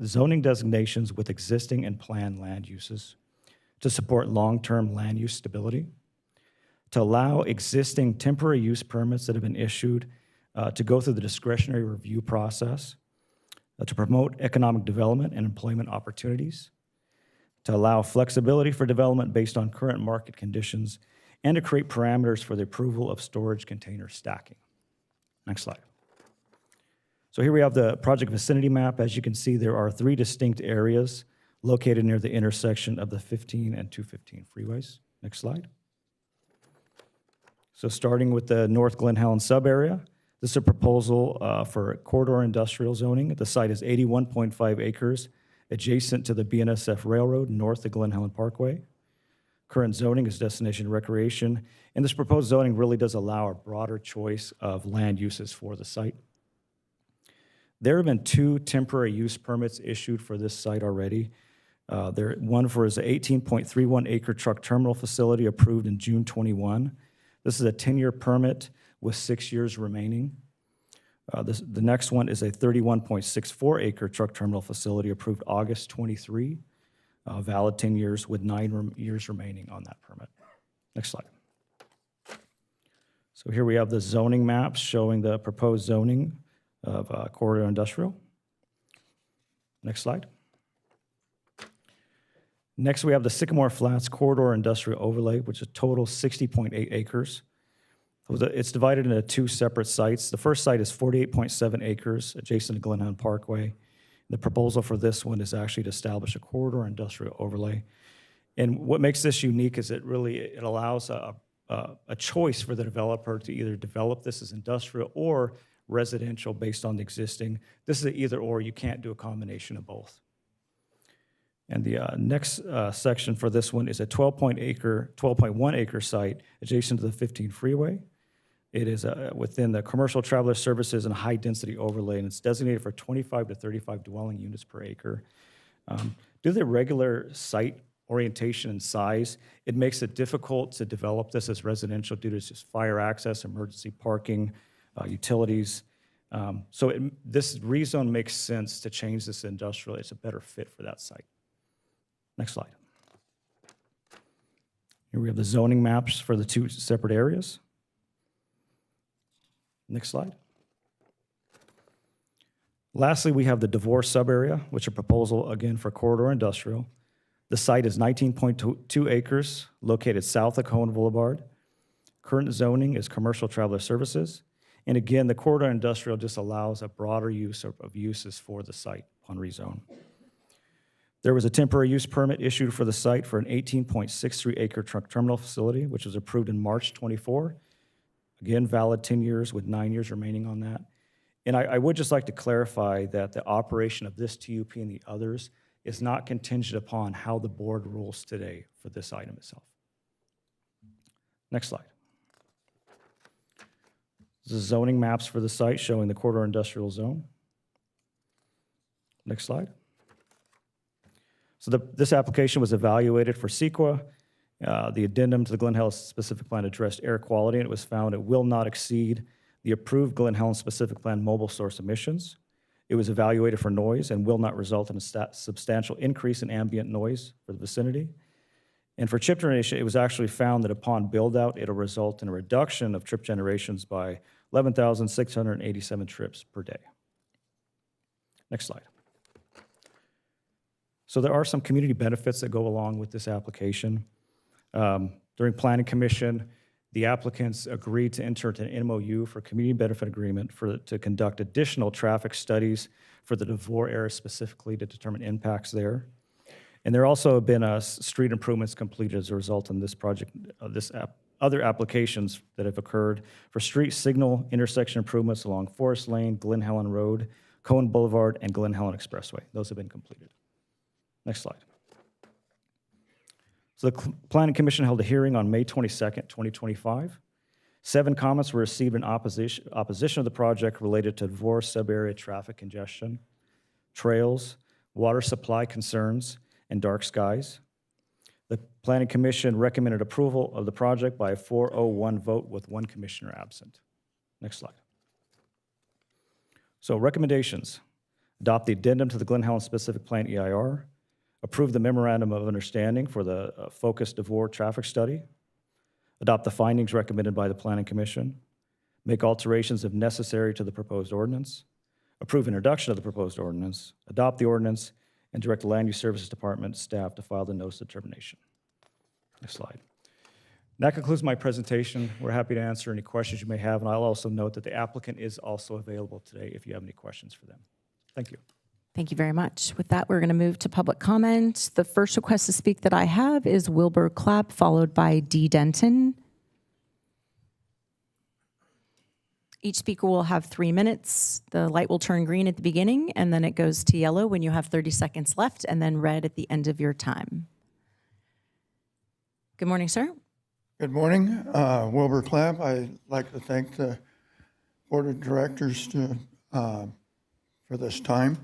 zoning designations with existing and planned land uses, to support long-term land use stability, to allow existing temporary use permits that have been issued to go through the discretionary review process, to promote economic development and employment opportunities, to allow flexibility for development based on current market conditions, and to create parameters for the approval of storage container stacking. Next slide. So here we have the project vicinity map. As you can see, there are 3 distinct areas located near the intersection of the 15 and 215 freeways. Next slide. So starting with the North Glen Helen sub-area, this is a proposal for corridor industrial zoning. The site is 81.5 acres adjacent to the BNSF Railroad north of Glen Helen Parkway. Current zoning is destination recreation, and this proposed zoning really does allow a broader choice of land uses for the site. There have been 2 temporary use permits issued for this site already. One for is an 18.31 acre truck terminal facility approved in June 21. This is a 10-year permit with 6 years remaining. The next one is a 31.64 acre truck terminal facility approved August 23, valid 10 years with 9 years remaining on that permit. Next slide. So here we have the zoning maps showing the proposed zoning of corridor industrial. Next slide. Next, we have the Sycamore Flats Corridor Industrial Overlay, which is a total 60.8 acres. It's divided into 2 separate sites. The first site is 48.7 acres adjacent to Glen Helen Parkway. The proposal for this one is actually to establish a corridor industrial overlay. And what makes this unique is it allows a choice for the developer to either develop this as industrial or residential based on the existing. This is an either or, you can't do a combination of both. And the next section for this one is a 12.1 acre site adjacent to the 15 freeway. It is within the commercial traveler services and high density overlay, and it's designated for 25 to 35 dwelling units per acre. Due to the regular site orientation and size, it makes it difficult to develop this as residential due to just fire access, emergency parking, utilities. So this rezone makes sense to change this industrial. It's a better fit for that site. Next slide. Here we have the zoning maps for the 2 separate areas. Next slide. Lastly, we have the DeVore sub-area, which is a proposal, again, for corridor industrial. The site is 19.2 acres, located south of Cohen Boulevard. Current zoning is commercial traveler services. And again, the corridor industrial just allows a broader use of uses for the site on rezone. There was a temporary use permit issued for the site for an 18.63 acre truck terminal facility, which was approved in March 24. Again, valid 10 years with 9 years remaining on that. And I would just like to clarify that the operation of this TUP and the others is not contingent upon how the board rules today for this item itself. Next slide. This is zoning maps for the site showing the corridor industrial zone. Next slide. So this application was evaluated for CEQA. The addendum to the Glen Helen specific plan addressed air quality, and it was found it will not exceed the approved Glen Helen specific plan mobile source emissions. It was evaluated for noise and will not result in a substantial increase in ambient noise for the vicinity. And for trip generation, it was actually found that upon build-out, it'll result in a reduction of trip generations by 11,687 trips per day. Next slide. So there are some community benefits that go along with this application. During Planning Commission, The applicants agreed to enter into an MOU for community benefit agreement to conduct additional traffic studies for the DeVore area specifically to determine impacts there. And there also have been street improvements completed as a result in this project, other applications that have occurred for street signal intersection improvements along Forest Lane, Glen Helen Road, Cohen Boulevard, and Glen Helen Expressway. Those have been completed. Next slide. So the Planning Commission held a hearing on May 22nd, 2025. 7 comments were received in opposition of the project related to DeVore sub-area traffic congestion, trails, water supply concerns, and dark skies. The Planning Commission recommended approval of the project by a 4-0-1 vote with 1 commissioner absent. Next slide. So recommendations: adopt the addendum to the Glen Helen Specific Plan EIR, approve the memorandum of understanding for the focused DeVore traffic study, adopt the findings recommended by the Planning Commission, make alterations if necessary to the proposed ordinance, approve introduction of the proposed ordinance, adopt the ordinance, and direct the Land Use Services Department staff to file the notice of determination. Next slide. That concludes my presentation. We're happy to answer any questions you may have, and I'll also note that the applicant is also available today if you have any questions for them. Thank you. Thank you very much. With that, we're going to move to public comment. The first request to speak that I have is Wilbur Clapp, followed by D. Denton. Each speaker will have 3 minutes. The light will turn green at the beginning, and then it goes to yellow when you have 30 seconds left, and then red at the end of your time. Good morning, sir. Good morning. Wilbur Clapp. I'd like to thank the Board of Directors for this time.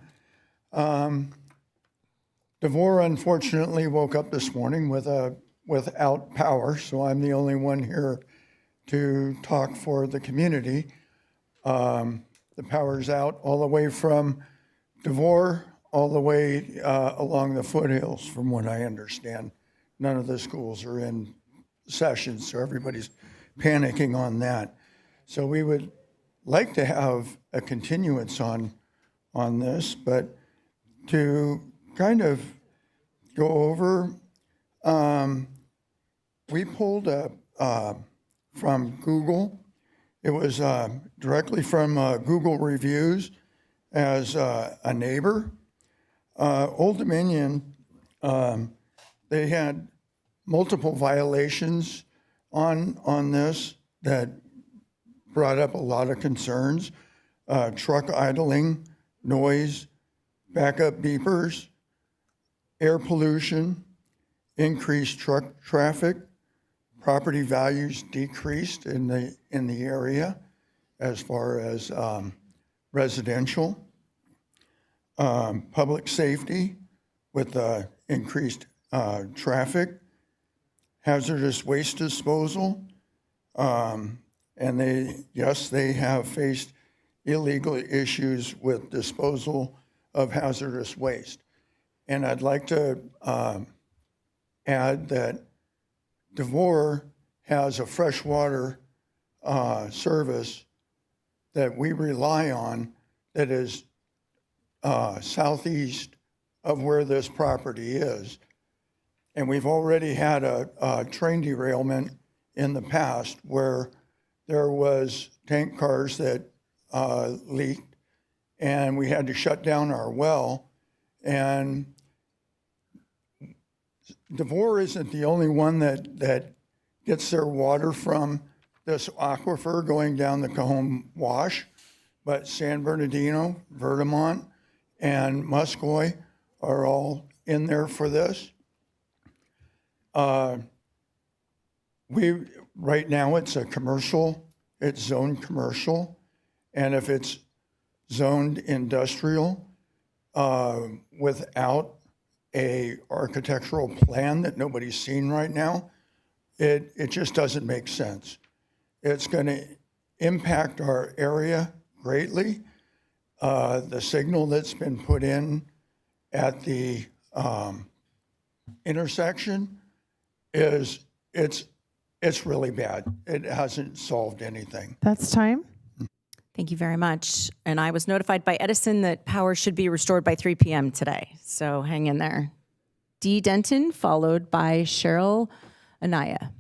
DeVore unfortunately woke up this morning without power, so I'm the only one here to talk for the community. The power's out all the way from DeVore all the way along the foothills, from what I understand. None of the schools are in session, so everybody's panicking on that. So we would like to have a continuance on this, but to kind of go over, we pulled up from Google. It was directly from Google reviews as a neighbor. Old Dominion, they had multiple violations on this that brought up a lot of concerns. Truck idling, noise, backup beepers, air pollution, increased truck traffic, property values decreased in the area as far as residential, public safety with increased traffic, hazardous waste disposal, and they have faced illegal issues with disposal of hazardous waste. And I'd like to add that DeVore has a freshwater service that we rely on that is southeast of where this property is. And we've already had a train derailment in the past where there was tank cars that leaked, and we had to shut down our well. And DeVore isn't the only one that gets their water from this aquifer going down the Cajon Wash, but San Bernardino, Verdamont, and Muscoy are all in there for this. Right now it's a commercial, it's zoned commercial, and if it's zoned industrial without a architectural plan that nobody's seen right now, it just doesn't make sense. It's going to impact our area greatly. The signal that's been put in at the intersection it's really bad. It hasn't solved anything. That's time. Thank you very much. And I was notified by Edison that power should be restored by 3 p.m. today. So hang in there. D. Denton, followed by Cheryl Anaya.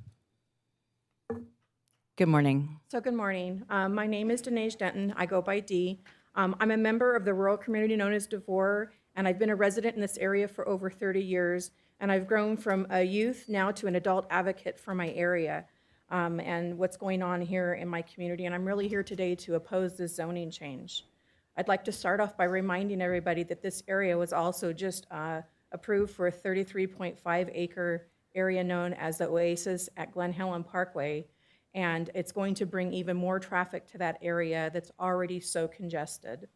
Good morning. So good morning. My name is Denae Denton. I go by Dee. I'm a member of the rural community known as Devore, and I've been a resident in this area for over 30 years. And I've grown from a youth now to an adult advocate for my area and what's going on here in my community. And I'm really here today to oppose this zoning change. I'd like to start off by reminding everybody that this area was also just approved for a 33.5 acre area known as the Oasis at Glen Helen Parkway. And it's going to bring even more traffic to that area that's already so congested.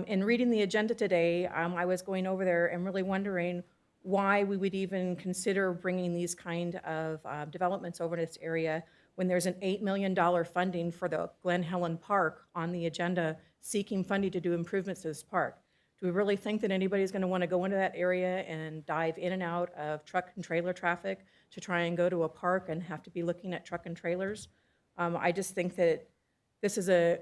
In reading the agenda today, I was going over there and really wondering why we would even consider bringing these kind of developments over to this area when there's an $8 million funding for the Glen Helen Park on the agenda seeking funding to do improvements to this park. Do we really think that anybody's going to want to go into that area and dive in and out of truck and trailer traffic to try and go to a park and have to be looking at truck and trailers? I just think that this is a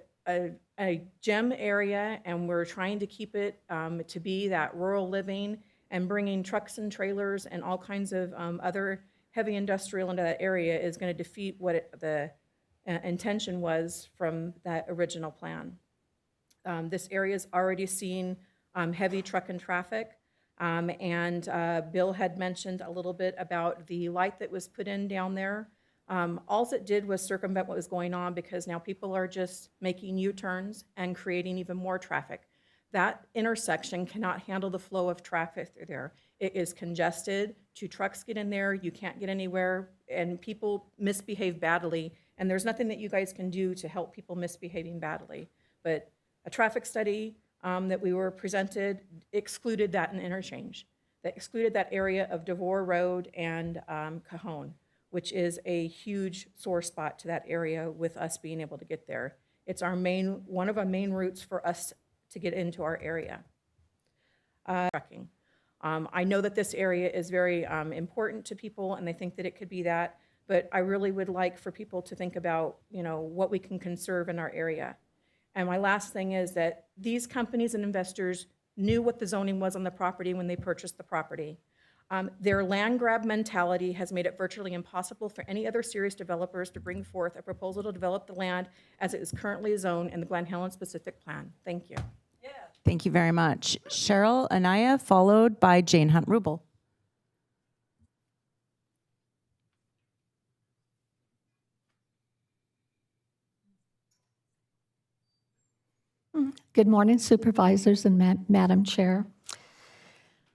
gem area, and we're trying to keep it to be that rural living, and bringing trucks and trailers and all kinds of other heavy industrial into that area is going to defeat what the intention was from that original plan. This area's already seen heavy truck and traffic, and Bill had mentioned a little bit about the light that was put in down there. All it did was circumvent what was going on, because now people are just making U-turns and creating even more traffic. That intersection cannot handle the flow of traffic through there. It is congested. 2 trucks get in there, you can't get anywhere, and people misbehave badly, and there's nothing that you guys can do to help people misbehaving badly. But a traffic study that we were presented excluded that in interchange. That excluded that area of Devore Road and Cajon, which is a huge sore spot to that area with us being able to get there. It's one of our main routes for us to get into our area. Trucking. I know that this area is very important to people, and they think that it could be that, but I really would like for people to think about, what we can conserve in our area. And my last thing is that these companies and investors knew what the zoning was on the property when they purchased the property. Their land grab mentality has made it virtually impossible for any other serious developers to bring forth a proposal to develop the land as it is currently zoned in the Glen Helen specific plan. Thank you. Thank you very much. Cheryl Anaya, followed by Jane Hunt-Rubel. Good morning, supervisors and Madam Chair.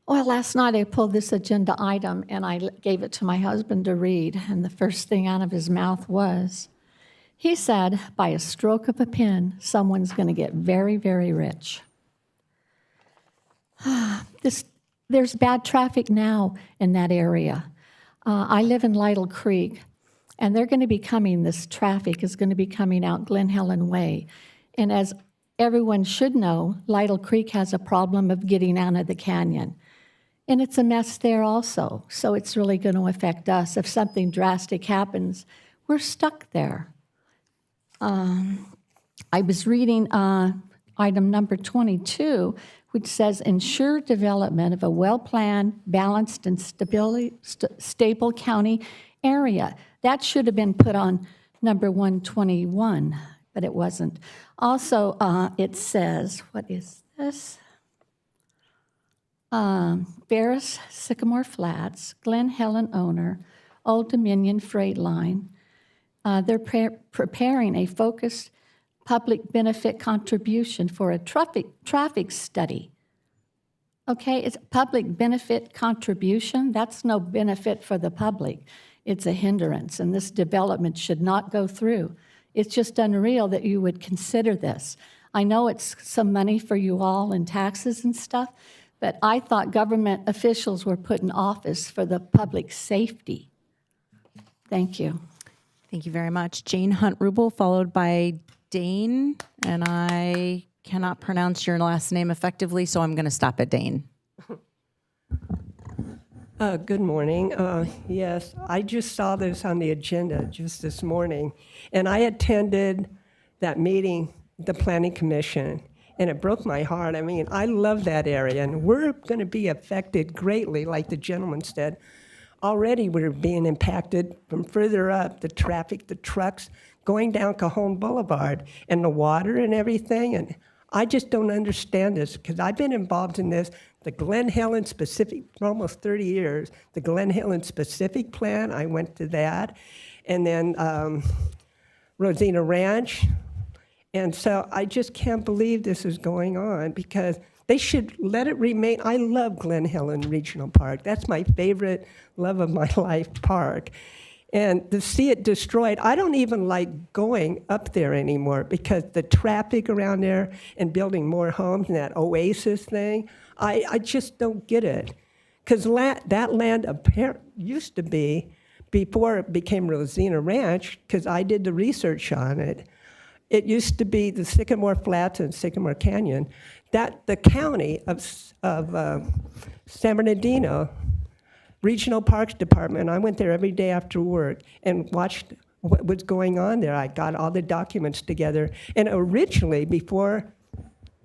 Well, last night I pulled this agenda item and I gave it to my husband to read, and the first thing out of his mouth was, he said, by a stroke of a pen, someone's going to get very, very rich. There's bad traffic now in that area. I live in Lytle Creek, and this traffic is going to be coming out Glen Helen Way. And as everyone should know, Lytle Creek has a problem of getting out of the canyon. And it's a mess there also, so it's really going to affect us. If something drastic happens, we're stuck there. I was reading item number 22, which says ensure development of a well-planned, balanced, and stable county area. That should have been put on number 121, but it wasn't. Also, it says, what is this? Ferris Sycamore Flats, Glen Helen owner, Old Dominion Freight Line. They're preparing a focused public benefit contribution for a traffic study. Okay, it's public benefit contribution. That's no benefit for the public. It's a hindrance, and this development should not go through. It's just unreal that you would consider this. I know it's some money for you all in taxes and stuff, but I thought government officials were put in office for the public safety. Thank you. Thank you very much. Jane Hunt-Rubel, followed by Dane, and I cannot pronounce your last name effectively, so I'm going to stop at Dane. Good morning. Yes, I just saw this on the agenda just this morning, and I attended that meeting, the Planning Commission, and it broke my heart. I mean, I love that area, and we're going to be affected greatly, like the gentleman said. Already we're being impacted from further up, the traffic, the trucks going down Cajon Boulevard and the water and everything. And I just don't understand this because I've been involved in this, the Glen Helen specific, for almost 30 years, the Glen Helen specific plan, I went to that. And then Rosina Ranch. And so I just can't believe this is going on because they should let it remain. I love Glen Helen Regional Park. That's my favorite love of my life park. And to see it destroyed, I don't even like going up there anymore because the traffic around there and building more homes and that oasis thing, I just don't get it. Because that land used to be, before it became Rosina Ranch, because I did the research on it, it used to be the Sycamore Flats and Sycamore Canyon, that the county of San Bernardino Regional Parks Department, I went there every day after work and watched what was going on there. I got all the documents together. And originally, before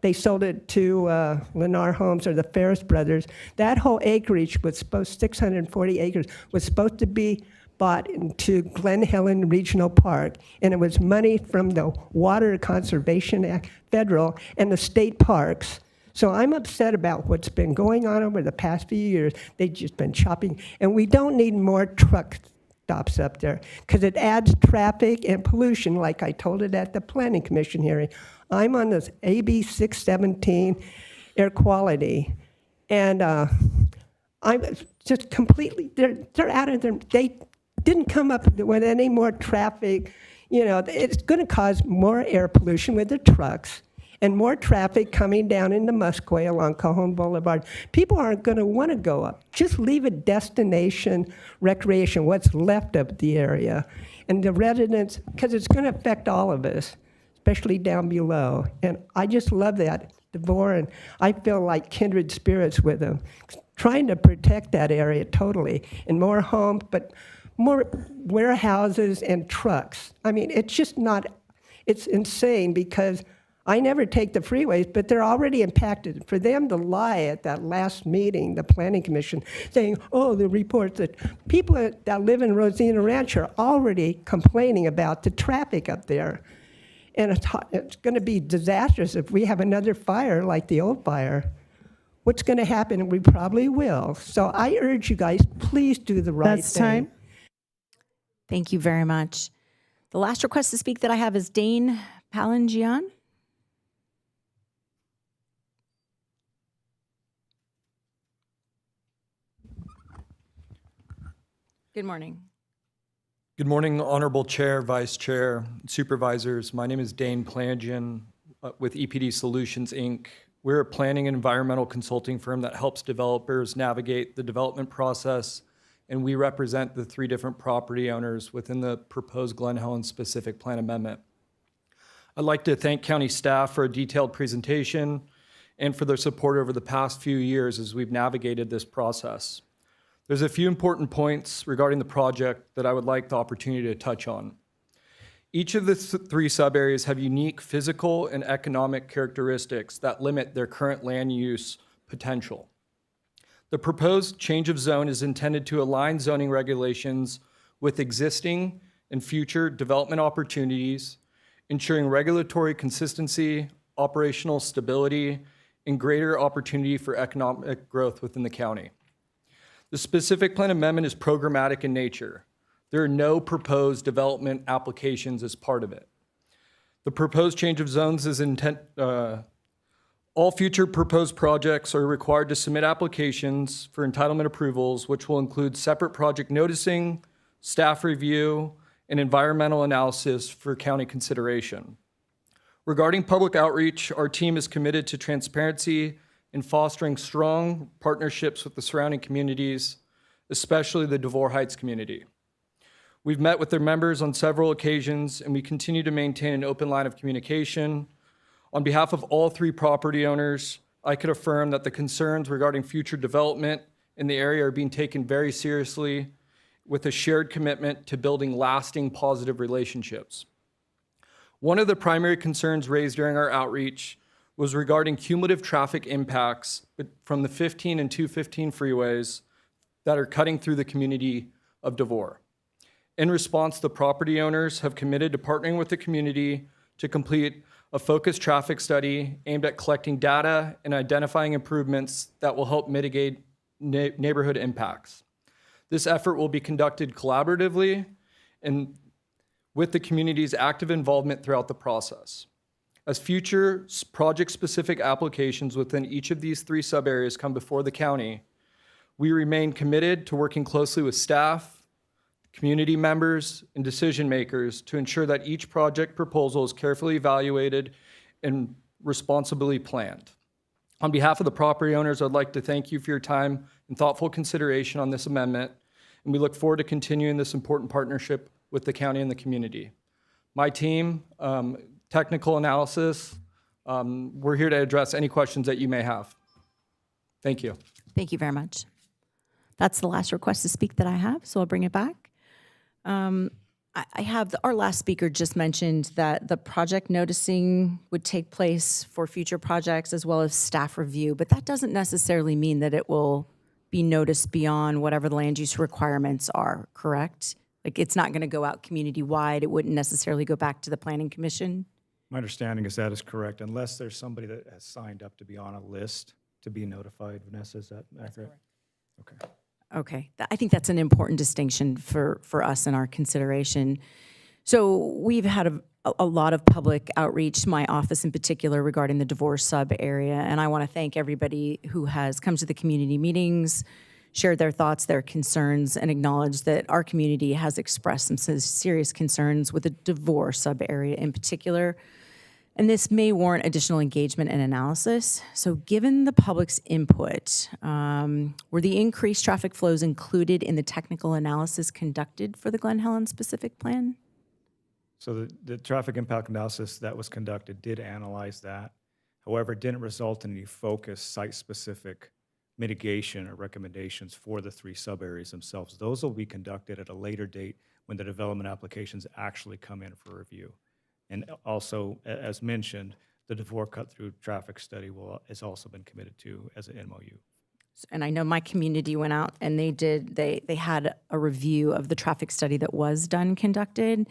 they sold it to Lennar Homes or the Ferris brothers, that whole acreage was 640 acres, was supposed to be bought into Glen Helen Regional Park, and it was money from the Water Conservation Act, federal, and the state parks. So I'm upset about what's been going on over the past few years. They've just been chopping, and we don't need more truck stops up there because it adds traffic and pollution, like I told it at the Planning Commission hearing. I'm on this AB 617 air quality, and I'm just completely, they're out of their, they didn't come up with any more traffic. You know, it's going to cause more air pollution with the trucks and more traffic coming down into Musqueam along Cajon Boulevard. People aren't going to want to go up. Just leave a destination recreation, what's left of the area. And the residents, because it's going to affect all of us, especially down below. And I just love that, DeVore, and I feel like kindred spirits with them, trying to protect that area totally. And more homes, but more warehouses and trucks. I mean, it's just not, it's insane because I never take the freeways, but they're already impacted. For them to lie at that last meeting, the Planning Commission, saying, oh, the reports that people that live in Rosina Ranch are already complaining about the traffic up there. And it's going to be disastrous if we have another fire like the old fire. What's going to happen? We probably will. So I urge you guys, please do the right thing. That's time. Thank you very much. The last request to speak that I have is Dane Palangian. Good morning. Good morning, Honorable Chair, Vice Chair, Supervisors. My name is Dane Palangian with EPD Solutions, Inc. We're a planning and environmental consulting firm that helps developers navigate the development process, and we represent the 3 different property owners within the proposed Glen Helen specific plan amendment. I'd like to thank county staff for a detailed presentation and for their support over the past few years as we've navigated this process. There's a few important points regarding the project that I would like the opportunity to touch on. Each of the 3 sub-areas have unique physical and economic characteristics that limit their current land use potential. The proposed change of zone is intended to align zoning regulations with existing and future development opportunities, ensuring regulatory consistency, operational stability, and greater opportunity for economic growth within the county. The specific plan amendment is programmatic in nature. There are no proposed development applications as part of it. The proposed change of zones is all future proposed projects are required to submit applications for entitlement approvals, which will include separate project noticing, staff review, and environmental analysis for county consideration. Regarding public outreach, our team is committed to transparency in fostering strong partnerships with the surrounding communities, especially the DeVore Heights community. We've met with their members on several occasions, and we continue to maintain an open line of communication. On behalf of all 3 property owners, I could affirm that the concerns regarding future development in the area are being taken very seriously with a shared commitment to building lasting positive relationships. One of the primary concerns raised during our outreach was regarding cumulative traffic impacts from the 15 and 215 freeways that are cutting through the community of DeVore. In response, the property owners have committed to partnering with the community to complete a focused traffic study aimed at collecting data and identifying improvements that will help mitigate neighborhood impacts. This effort will be conducted collaboratively and with the community's active involvement throughout the process. As future project-specific applications within each of these 3 sub-areas come before the county, we remain committed to working closely with staff, community members, and decision makers to ensure that each project proposal is carefully evaluated and responsibly planned. On behalf of the property owners, I'd like to thank you for your time and thoughtful consideration on this amendment, and we look forward to continuing this important partnership with the county and the community. My team, technical analysis, we're here to address any questions that you may have. Thank you. Thank you very much. That's the last request to speak that I have, so I'll bring it back. I have, our last speaker just mentioned that the project noticing would take place for future projects as well as staff review, but that doesn't necessarily mean that it will be noticed beyond whatever the land use requirements are, correct? Like it's not going to go out community-wide. It wouldn't necessarily go back to the Planning Commission? My understanding is that is correct, unless there's somebody that has signed up to be on a list to be notified. Vanessa, is that accurate? Okay. Okay, I think that's an important distinction for us in our consideration. So we've had a lot of public outreach, my office in particular, regarding the divorce sub area, and I want to thank everybody who has come to the community meetings, shared their thoughts, their concerns, and acknowledged that our community has expressed some serious concerns with the divorce sub area in particular. And this may warrant additional engagement and analysis. So given the public's input, were the increased traffic flows included in the technical analysis conducted for the Glen Helen specific plan? So the traffic impact analysis that was conducted did analyze that. However, it didn't result in any focused site-specific mitigation or recommendations for the 3 sub-areas themselves. Those will be conducted at a later date when the development applications actually come in for review. And also, as mentioned, the DeVore cut-through traffic study has also been committed to as an MOU. And I know my community went out and they had a review of the traffic study that was conducted.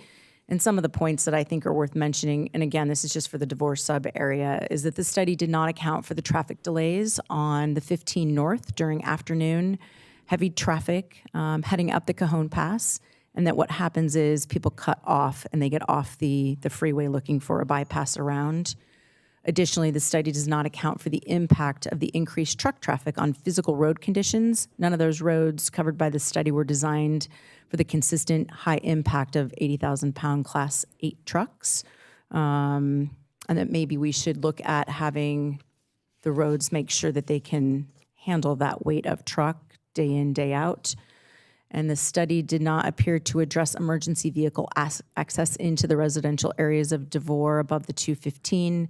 And some of the points that I think are worth mentioning, and again, this is just for the divorce sub area, is that the study did not account for the traffic delays on the 15 North during afternoon, heavy traffic heading up the Cajon Pass, and that what happens is people cut off and they get off the freeway looking for a bypass around. Additionally, the study does not account for the impact of the increased truck traffic on physical road conditions. None of those roads covered by the study were designed for the consistent high impact of 80,000-pound Class 8 trucks. And that maybe we should look at having the roads make sure that they can handle that weight of truck day in, day out. And the study did not appear to address emergency vehicle access into the residential areas of DeVore above the 215,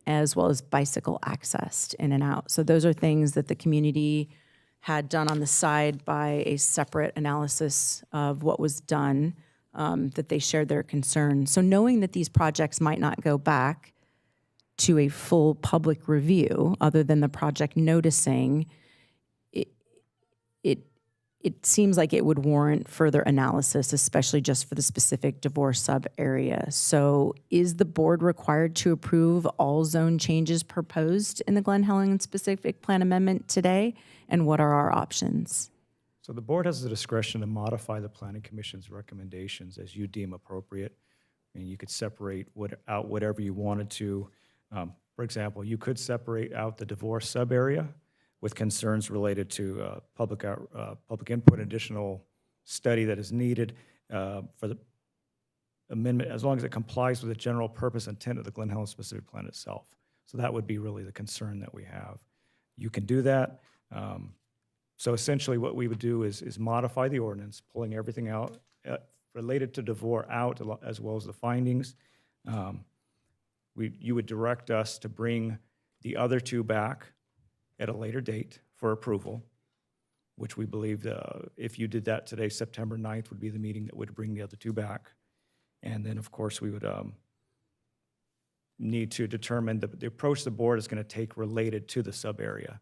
as well as bicycle access in and out. So those are things that the community had done on the side by a separate analysis of what was done, that they shared their concerns. So knowing that these projects might not go back to a full public review, other than the project noticing, it seems like it would warrant further analysis, especially just for the specific divorce sub area. So is the board required to approve all zone changes proposed in the Glen Helen specific plan amendment today? And what are our options? So the board has the discretion to modify the Planning Commission's recommendations as you deem appropriate. I mean, you could separate out whatever you wanted to. For example, you could separate out the divorce sub area with concerns related to public input, additional study that is needed for the amendment, as long as it complies with the general purpose intent of the Glen Helen specific plan itself. So that would be really the concern that we have. You can do that. So essentially what we would do is modify the ordinance, pulling everything out related to DeVore out, as well as the findings. You would direct us to bring the other 2 back at a later date for approval, which we believe if you did that today, September 9th would be the meeting that would bring the other 2 back. And then, of course, we would need to determine the approach the board is going to take related to the sub area.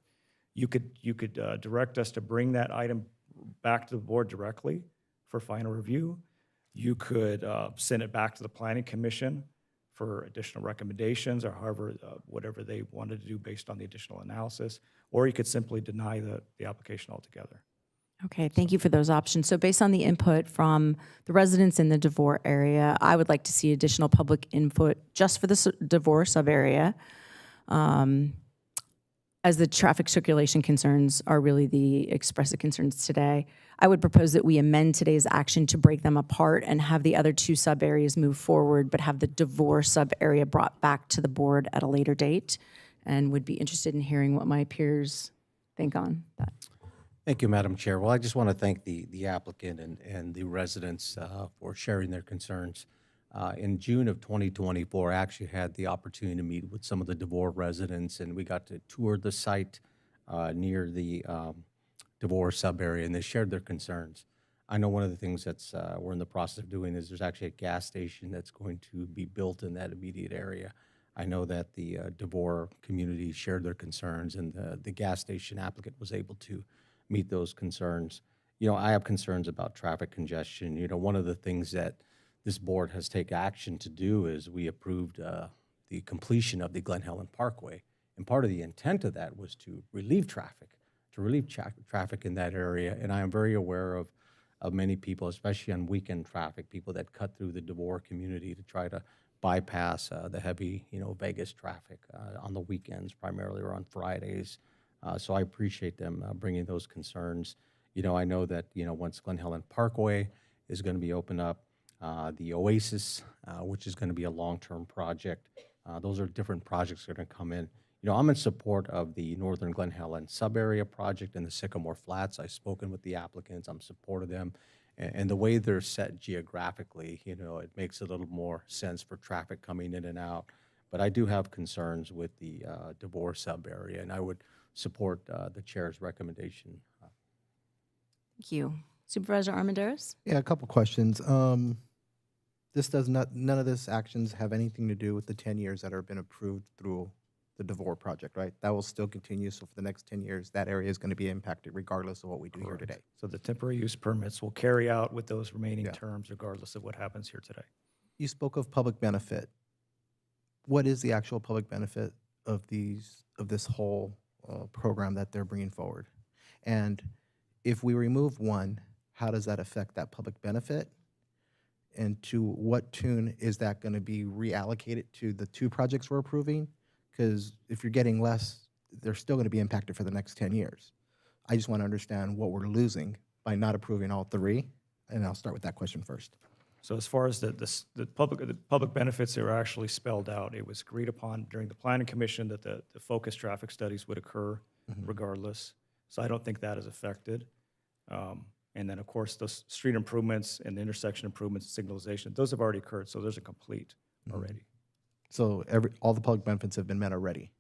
You could direct us to bring that item back to the board directly for final review, You could send it back to the Planning Commission for additional recommendations, or however, whatever they wanted to do based on the additional analysis, or you could simply deny the application altogether. Okay, thank you for those options. So based on the input from the residents in the DeVore area, I would like to see additional public input just for the DeVore sub-area, as the traffic circulation concerns are really the expressive concerns today. I would propose that we amend today's action to break them apart and have the other two sub-areas move forward, but have the DeVore sub-area brought back to the board at a later date, and would be interested in hearing what my peers think on that. Thank you, Madam Chair. Well, I just want to thank the applicant and the residents for sharing their concerns. In June of 2024, I actually had the opportunity to meet with some of the DeVore residents, and we got to tour the site near the DeVore sub-area, and they shared their concerns. I know one of the things that's we're in the process of doing is there's actually a gas station that's going to be built in that immediate area. I know that the DeVore community shared their concerns, and the gas station applicant was able to meet those concerns. You know, I have concerns about traffic congestion. You know, one of the things that this board has taken action to do is we approved the completion of the Glen Helen Parkway. And part of the intent of that was to relieve traffic in that area. And I am very aware of many people, especially on weekend traffic, people that cut through the DeVore community to try to bypass the heavy, Vegas traffic on the weekends, primarily, or on Fridays. So I appreciate them bringing those concerns. I know that, once Glen Helen Parkway is going to be opened up, the Oasis, which is going to be a long-term project, those are different projects that are going to come in. I'm in support of the Northern Glen Helen sub-area project and the Sycamore Flats. I've spoken with the applicants. I'm supportive of them. And the way they're set geographically, it makes a little more sense for traffic coming in and out. But I do have concerns with the DeVore sub-area, and I would support the chair's recommendation. Thank you. Supervisor Armendariz? Yeah, a couple questions. None of this actions have anything to do with the 10 years that have been approved through the DeVore project, right? That will still continue. So for the next 10 years, that area is going to be impacted regardless of what we do here today. So the temporary use permits will carry out with those remaining terms regardless of what happens here today. You spoke of public benefit. What is the actual public benefit of this whole program that they're bringing forward? And if we remove one, how does that affect that public benefit? And to what tune is that going to be reallocated to the two projects we're approving? Because if you're getting less, they're still going to be impacted for the next 10 years. I just want to understand what we're losing by not approving all three, and I'll start with that question first. So as far as the public benefits, they were actually spelled out. It was agreed upon during the Planning Commission that the focused traffic studies would occur regardless. So I don't think that is affected. And then, of course, those street improvements and the intersection improvements, signalization, those have already occurred, so those are complete already. So all the public benefits have been met already?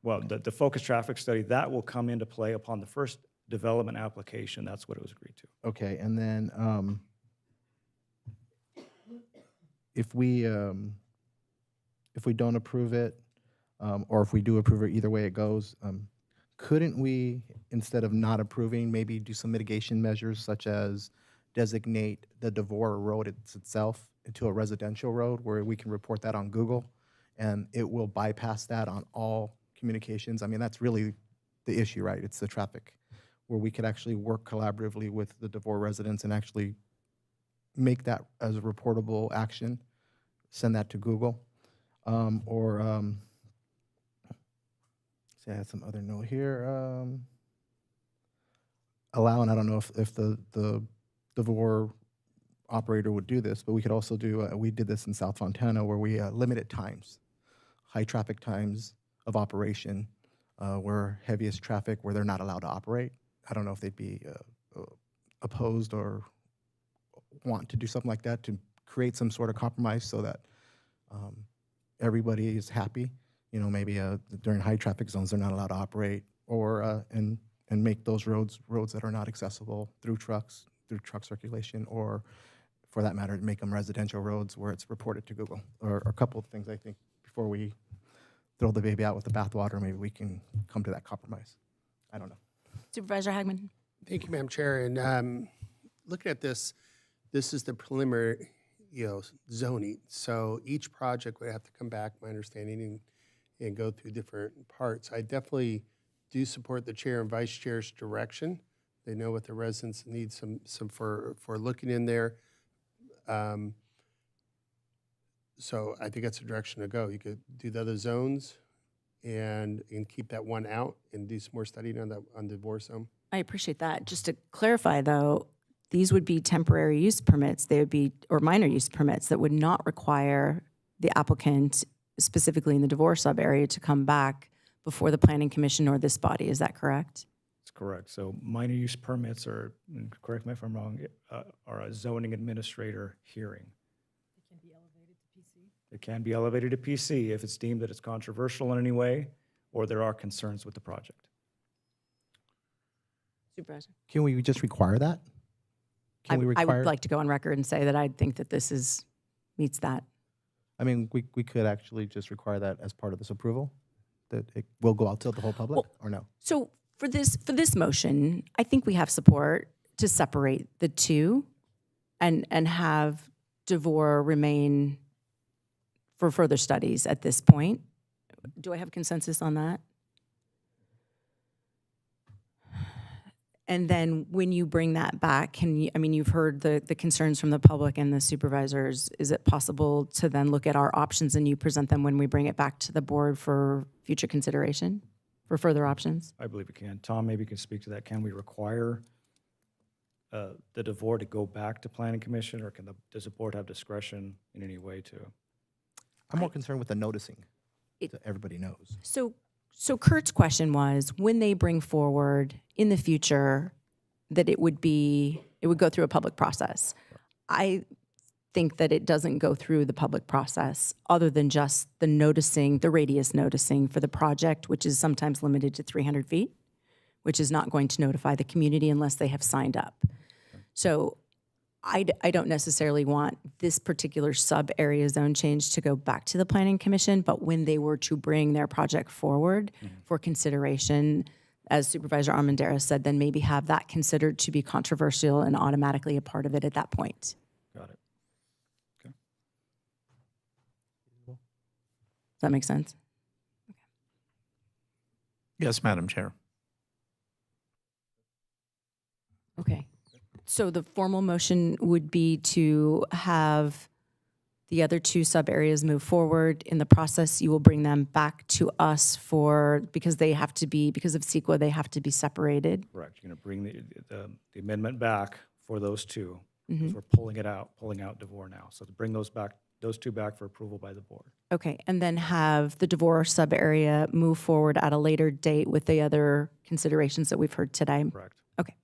Well, the focused traffic study, that will come into play upon the first development application. That's what it was agreed to. Okay, and then if we don't approve it, or if we do approve it, either way it goes, couldn't we, instead of not approving, maybe do some mitigation measures such as designate the DeVore road itself into a residential road where we can report that on Google and it will bypass that on all communications? I mean, that's really the issue, right? It's the traffic, where we could actually work collaboratively with the DeVore residents and actually make that as a reportable action, send that to Google, I had some other note here. Allowing, I don't know if the DeVore operator would do this, but we could also do, we did this in South Fontana where we limited times, high traffic times of operation, where heaviest traffic, where they're not allowed to operate. I don't know if they'd be opposed or want to do something like that to create some sort of compromise so that everybody is happy. Maybe during high traffic zones, they're not allowed to operate, or and make those roads that are not accessible through truck circulation, or for that matter, make them residential roads where it's reported to Google. Or a couple of things, I think, before we throw the baby out with the bathwater, maybe we can come to that compromise. I don't know. Supervisor Hagman? Thank you, Madam Chair. And looking at this this is the preliminary, zoning. So each project would have to come back, my understanding, and go through different parts. I definitely do support the chair and vice chair's direction. They know what the residents need some for looking in there. So I think that's the direction to go. You could do the other zones and keep that one out and do some more studying on divorce zone. I appreciate that. Just to clarify, though, these would be temporary use permits. They would be, or minor use permits that would not require the applicant, specifically in the divorce sub area, to come back before the Planning Commission or this body. Is that correct? That's correct. So minor use permits are, and correct me if I'm wrong, are a zoning administrator hearing. It can be elevated to PC if it's deemed that it's controversial in any way or there are concerns with the project. Supervisor? Can we just require that? Can we I require? would like to go on record and say that I think that this meets that. I mean, we could actually just require that as part of this approval, that it will go out to the whole public, or no? So for this motion, I think we have support to separate the two and have DeVore remain for further studies at this point. Do I have consensus on that? And then when you bring that back, you've heard the concerns from the public and the supervisors. Is it possible to then look at our options and you present them when we bring it back to the board for future consideration, for further options? I believe it can. Tom, maybe you can speak to that. Can we require the DeVore to go back to Planning Commission, or does the board have discretion in any way to? I'm more concerned with the noticing, so everybody knows. So Kurt's question was, when they bring forward in the future that it would go through a public process. I think that it doesn't go through the public process other than just the noticing, the radius noticing for the project, which is sometimes limited to 300 feet, which is not going to notify the community unless they have signed up. So I don't necessarily want this particular sub-area zone change to go back to the Planning Commission, but when they were to bring their project forward for consideration, as Supervisor Armendariz said, then maybe have that considered to be controversial and automatically a part of it at that point. Got it. Okay. Does that make sense? Yes, Madam Chair. Okay. So the formal motion would be to have the other two sub-areas move forward. In the process, you will bring them back to us because they have to be, because of CEQA, they have to be separated. Correct. You're going to bring the amendment back for those two, Mm-hmm. because we're pulling out DeVore now. So to bring those two back for approval by the board. Okay, and then have the DeVore sub-area move forward at a later date with the other considerations that we've heard today. Correct. Okay,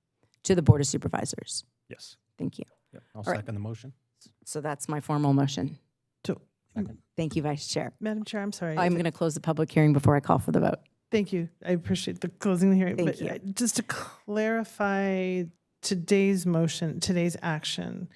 to the Board of Supervisors. Yes. Thank you. I'll All right. second the motion. So that's my formal motion. Second. Thank you, Vice Chair. Madam Chair, I'm sorry. I'm going to close the public hearing before I call for the vote. Thank you. I appreciate the closing the hearing. Thank But you. Just to clarify today's motion, today's action,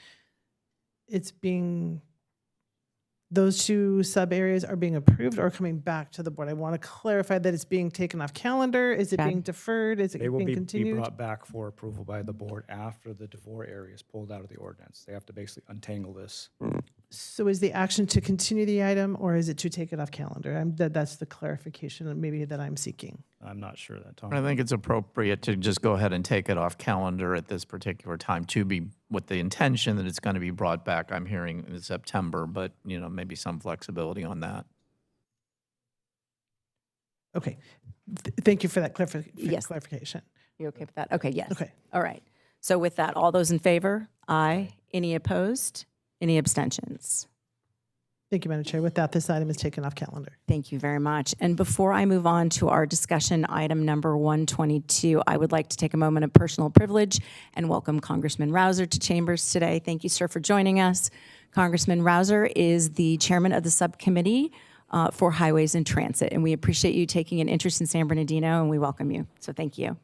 those two sub areas are being approved or coming back to the board. I want to clarify that it's being taken off calendar. Is it Okay. being deferred? Is it They will being be continued? brought back for approval by the board after the DeVore area is pulled out of the ordinance. They have to basically untangle this. So is the action to continue the item or is it to take it off calendar? That's the clarification maybe that I'm seeking. I'm not sure that, Tom. I think it's appropriate to just go ahead and take it off calendar at this particular time, to be with the intention that it's going to be brought back, I'm hearing, in September, but, maybe some flexibility on that. Okay. Thank you for that Yes. clarification. You okay with that? Okay, yes. Okay. All right. So with that, all those in favor? Aye. Any opposed? Any abstentions? Thank you, Madam Chair. With that, this item is taken off calendar. Thank you very much. And before I move on to our discussion item number 122, I would like to take a moment of personal privilege and welcome Congressman Rouser to Chambers today. Thank you, sir, for joining us. Congressman Rouser is the chairman of the subcommittee for Highways and Transit, and we appreciate you taking an interest in San Bernardino, and we welcome you. So thank you.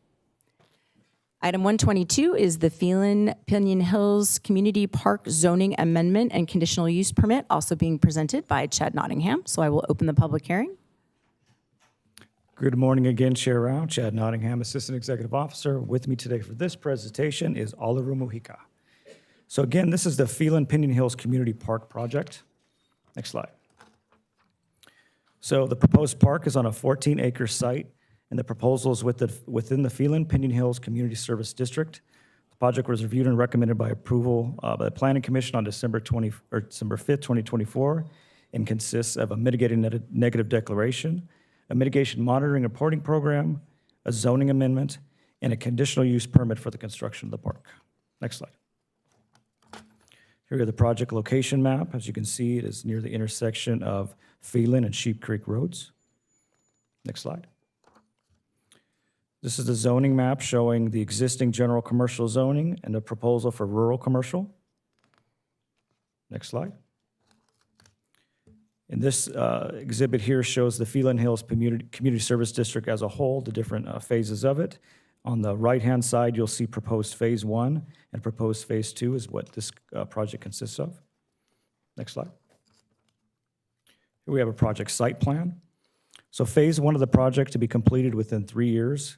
Item 122 is the Pinion Hills Community Park Zoning Amendment and Conditional Use Permit, also being presented by Chad Nottingham. So I will open the public hearing. Good morning again, Chair Rao. Chad Nottingham, Assistant Executive Officer. With me today for this presentation is Oliver Mujica. So again, this is the Phelan Pinion Hills Community Park project. Next slide. So the proposed park is on a 14-acre site, and the proposal is within the Phelan Pinion Hills Community Service District. The project was reviewed and recommended by approval by the Planning Commission on December 5th, 2024, and consists of a mitigating negative declaration, a mitigation monitoring and reporting program, a zoning amendment, and a conditional use permit for the construction of the park. Next slide. Here are the project location map. As you can see, it is near the intersection of Phelan and Sheep Creek Roads. Next slide. This is the zoning map showing the existing general commercial zoning and the proposal for rural commercial. Next slide. And this exhibit here shows the Phelan Hills Community Service District as a whole, the different phases of it. On the right-hand side, you'll see proposed phase 1, and proposed phase 2 is what this project consists of. Next slide. Here we have a project site plan. So phase 1 of the project to be completed within 3 years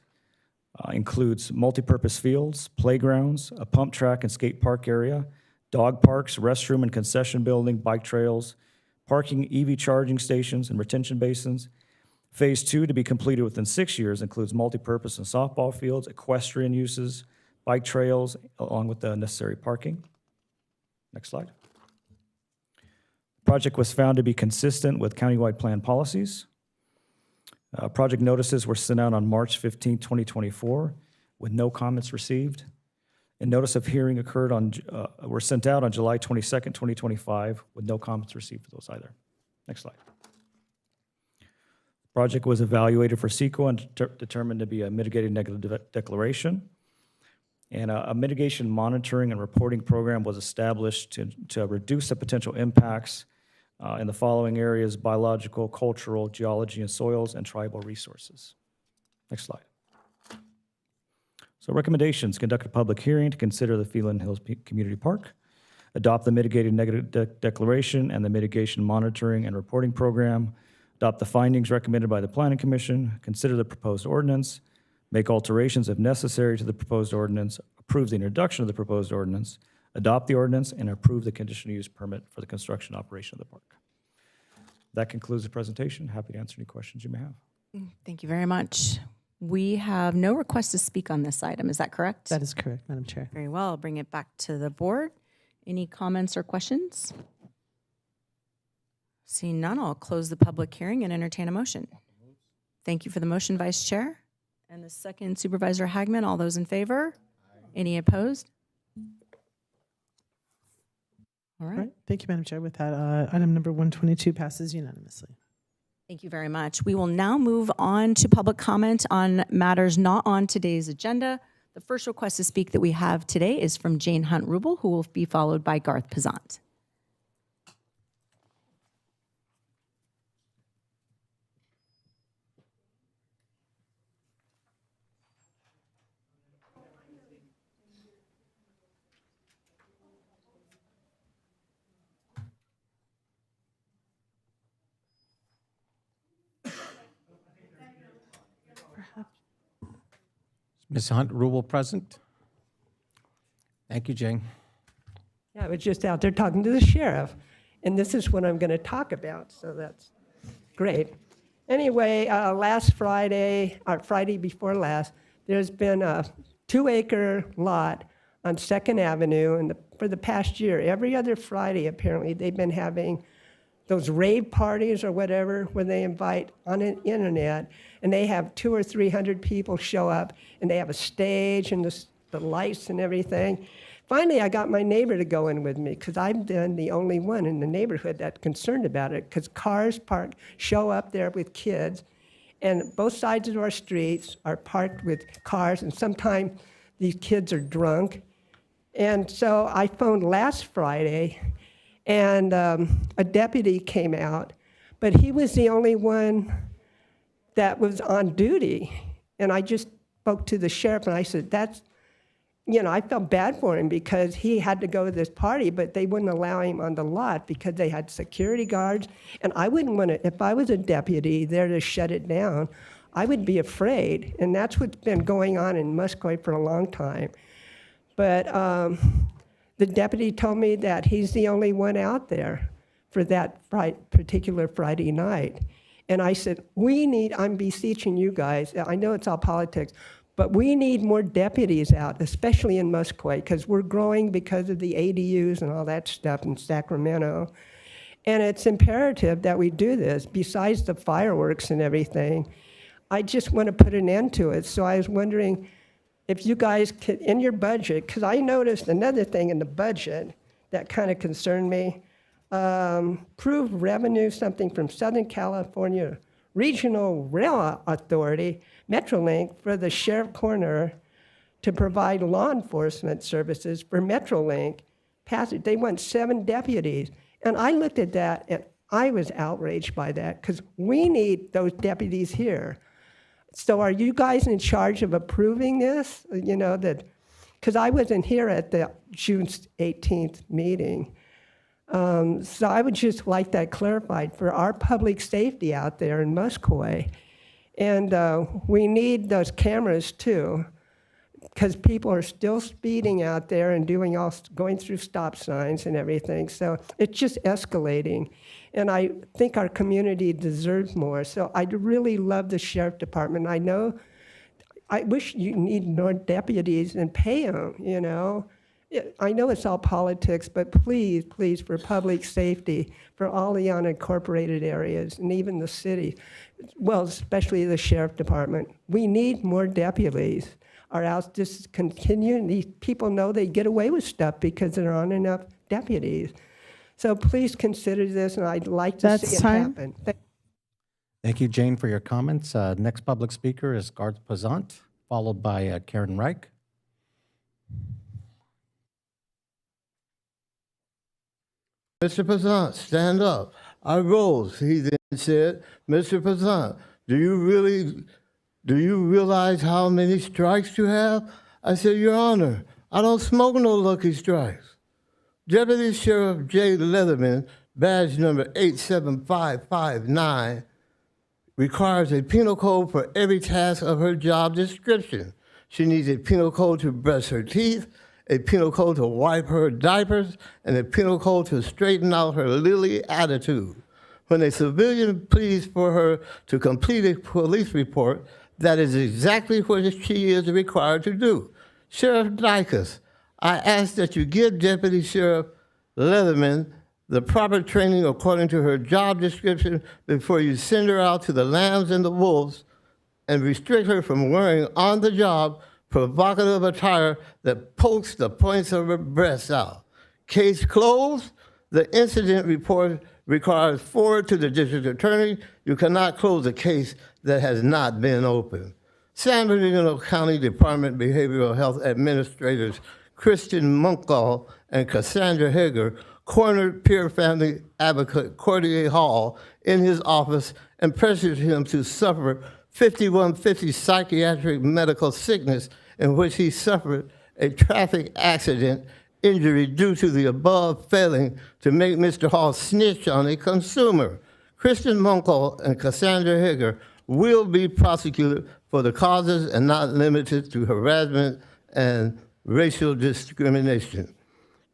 includes multipurpose fields, playgrounds, a pump track and skate park area, dog parks, restroom and concession building, bike trails, parking, EV charging stations, and retention basins. Phase 2 to be completed within 6 years includes multipurpose and softball fields, equestrian uses, bike trails, along with the necessary parking. Next slide. The project was found to be consistent with countywide plan policies. Project notices were sent out on March 15, 2024, with no comments received. And notice of hearing were sent out on July 22nd, 2025, with no comments received for those either. Next slide. Project was evaluated for CEQA and determined to be a mitigated negative declaration. And a mitigation monitoring and reporting program was established to reduce the potential impacts in the following areas: biological, cultural, geology and soils, and tribal resources. Next slide. So recommendations: conduct a public hearing to consider the Phelan Hills Community Park, adopt the mitigated negative declaration and the mitigation monitoring and reporting program, adopt the findings recommended by the Planning Commission, consider the proposed ordinance, make alterations if necessary to the proposed ordinance, approve the introduction of the proposed ordinance, adopt the ordinance, and approve the conditional use permit for the construction and operation of the park. That concludes the presentation. Happy to answer any questions you may have. Thank you very much. We have no request to speak on this item. Is that correct? That is correct, Madam Chair. Very well. I'll bring it back to the board. Any comments or questions? Seeing none, I'll close the public hearing and entertain a motion. Thank you for the motion, Vice Chair. And the second, Supervisor Hagman. All those in favor? Any opposed? All right. Thank you, Madam Chair. With that, item number 122 passes unanimously. Thank you very much. We will now move on to public comment on matters not on today's agenda. The first request to speak that we have today is from Jane Hunt-Rubel, who will be followed by Garth Pizant. Ms. Hunt-Rubel present. Thank you, Jane. Yeah, I was just out there talking to the sheriff, and this is what I'm going to talk about, so that's great. Anyway, last Friday, or Friday before last, there's been a 2-acre lot on 2nd Avenue, and for the past year, every other Friday, apparently, they've been having those rave parties or whatever, where they invite on the internet, and they have 200 or 300 people show up, and they have a stage and the lights and everything. Finally, I got my neighbor to go in with me, because I've been the only one in the neighborhood that's concerned about it, because cars show up there with kids, and both sides of our streets are parked with cars, and sometimes these kids are drunk. And so I phoned last Friday, and a deputy came out, but he was the only one that was on duty. And I just spoke to the sheriff, and I said, I felt bad for him because he had to go to this party, but they wouldn't allow him on the lot because they had security guards. And I wouldn't want to, if I was a deputy there to shut it down, I would be afraid. And that's what's been going on in Muscoy for a long time. But the deputy told me that he's the only one out there for that particular Friday night. And I said, I'm beseeching you guys, I know it's all politics, but we need more deputies out, especially in Musqueam, because we're growing because of the ADUs and all that stuff in Sacramento. And it's imperative that we do this, besides the fireworks and everything. I just want to put an end to it. So I was wondering if you guys could, in your budget, because I noticed another thing in the budget that kind of concerned me, prove revenue, something from Southern California Regional Rail Authority, Metrolink, for the Sheriff Corner to provide law enforcement services for Metrolink. They want 7 deputies. And I looked at that and I was outraged by that because we need those deputies here. So are you guys in charge of approving this? You know, that, because I wasn't here at the June 18th meeting. So I would just like that clarified for our public safety out there in Musqueam. And we need those cameras too, because people are still speeding out there and going through stop signs and everything. So it's just escalating. And I think our community deserves more. So I'd really love the sheriff department. I wish you need more deputies and pay them, you know. I know it's all politics, but please, please, for public safety, for all the unincorporated areas and even the city, well, especially the sheriff department, we need more deputies, or else this continue, and these people know they get away with stuff because there aren't enough deputies. So please consider this, and I'd like to see it happen. Thank you, Jane, for your comments. Next public speaker is Garth Pazant, followed by Karen Reich. Mr. Pazant, stand up. I rose. He then said, Mr. Pazant, do you realize how many strikes you have? I said, Your Honor, I don't smoke no Lucky Strikes. Deputy Sheriff J. Leatherman, badge number 87559, requires a penal code for every task of her job description. She needs a penal code to brush her teeth, a penal code to wipe her diapers, and a penal code to straighten out her lily attitude. When a civilian pleads for her to complete a police report, that is exactly what she is required to do. Sheriff Dykus, I ask that you give Deputy Sheriff Leatherman the proper training according to her job description before you send her out to the lambs and the wolves and restrict her from wearing on the job provocative attire that pokes the points of her breasts out. Case closed. The incident report requires forward to the district attorney. You cannot close a case that has not been opened. San Bernardino County Department Behavioral Health Administrators Kristen Munkall and Cassandra Hager cornered peer family advocate Cordier Hall in his office and pressured him to suffer 5150 psychiatric medical sickness in which he suffered a traffic accident injury due to the above failing to make Mr. Hall snitch on a consumer. Kristen Munkall and Cassandra Hager will be prosecuted for the causes and not limited to harassment and racial discrimination.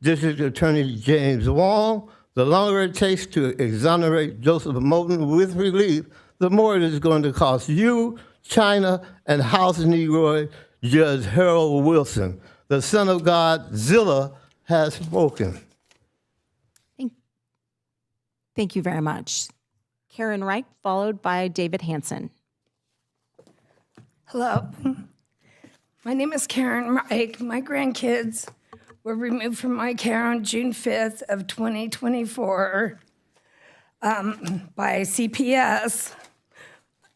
District Attorney James Wong, the longer it takes to exonerate Joseph Moulton with relief, the more it is going to cost you, China, and House Negroid Judge Harold Wilson. The Son of God, Zilla, has spoken. Thank you very much. Karen Reich, followed by David Hansen. Hello. My name is Karen Reich. My grandkids were removed from my care on June 5th of 2024 by CPS.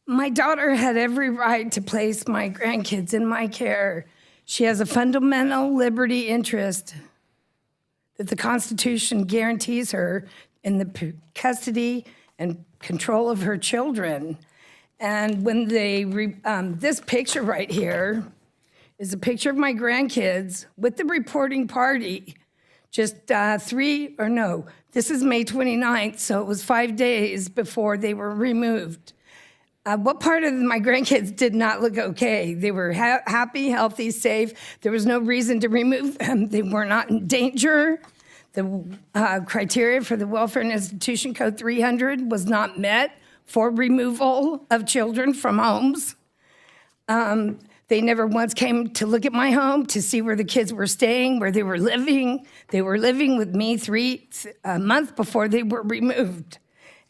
My daughter had every right to place my grandkids in my care. She has a fundamental liberty interest that the Constitution guarantees her in the custody and control of her children. And when this picture right here is a picture of my grandkids with the reporting party, just this is May 29th, so it was 5 days before they were removed. What part of my grandkids did not look okay? They were happy, healthy, safe. There was no reason to remove them. They were not in danger. The criteria for the Welfare and Institution Code 300 was not met for removal of children from homes. They never once came to look at my home to see where the kids were staying, where they were living. They were living with me a month before they were removed.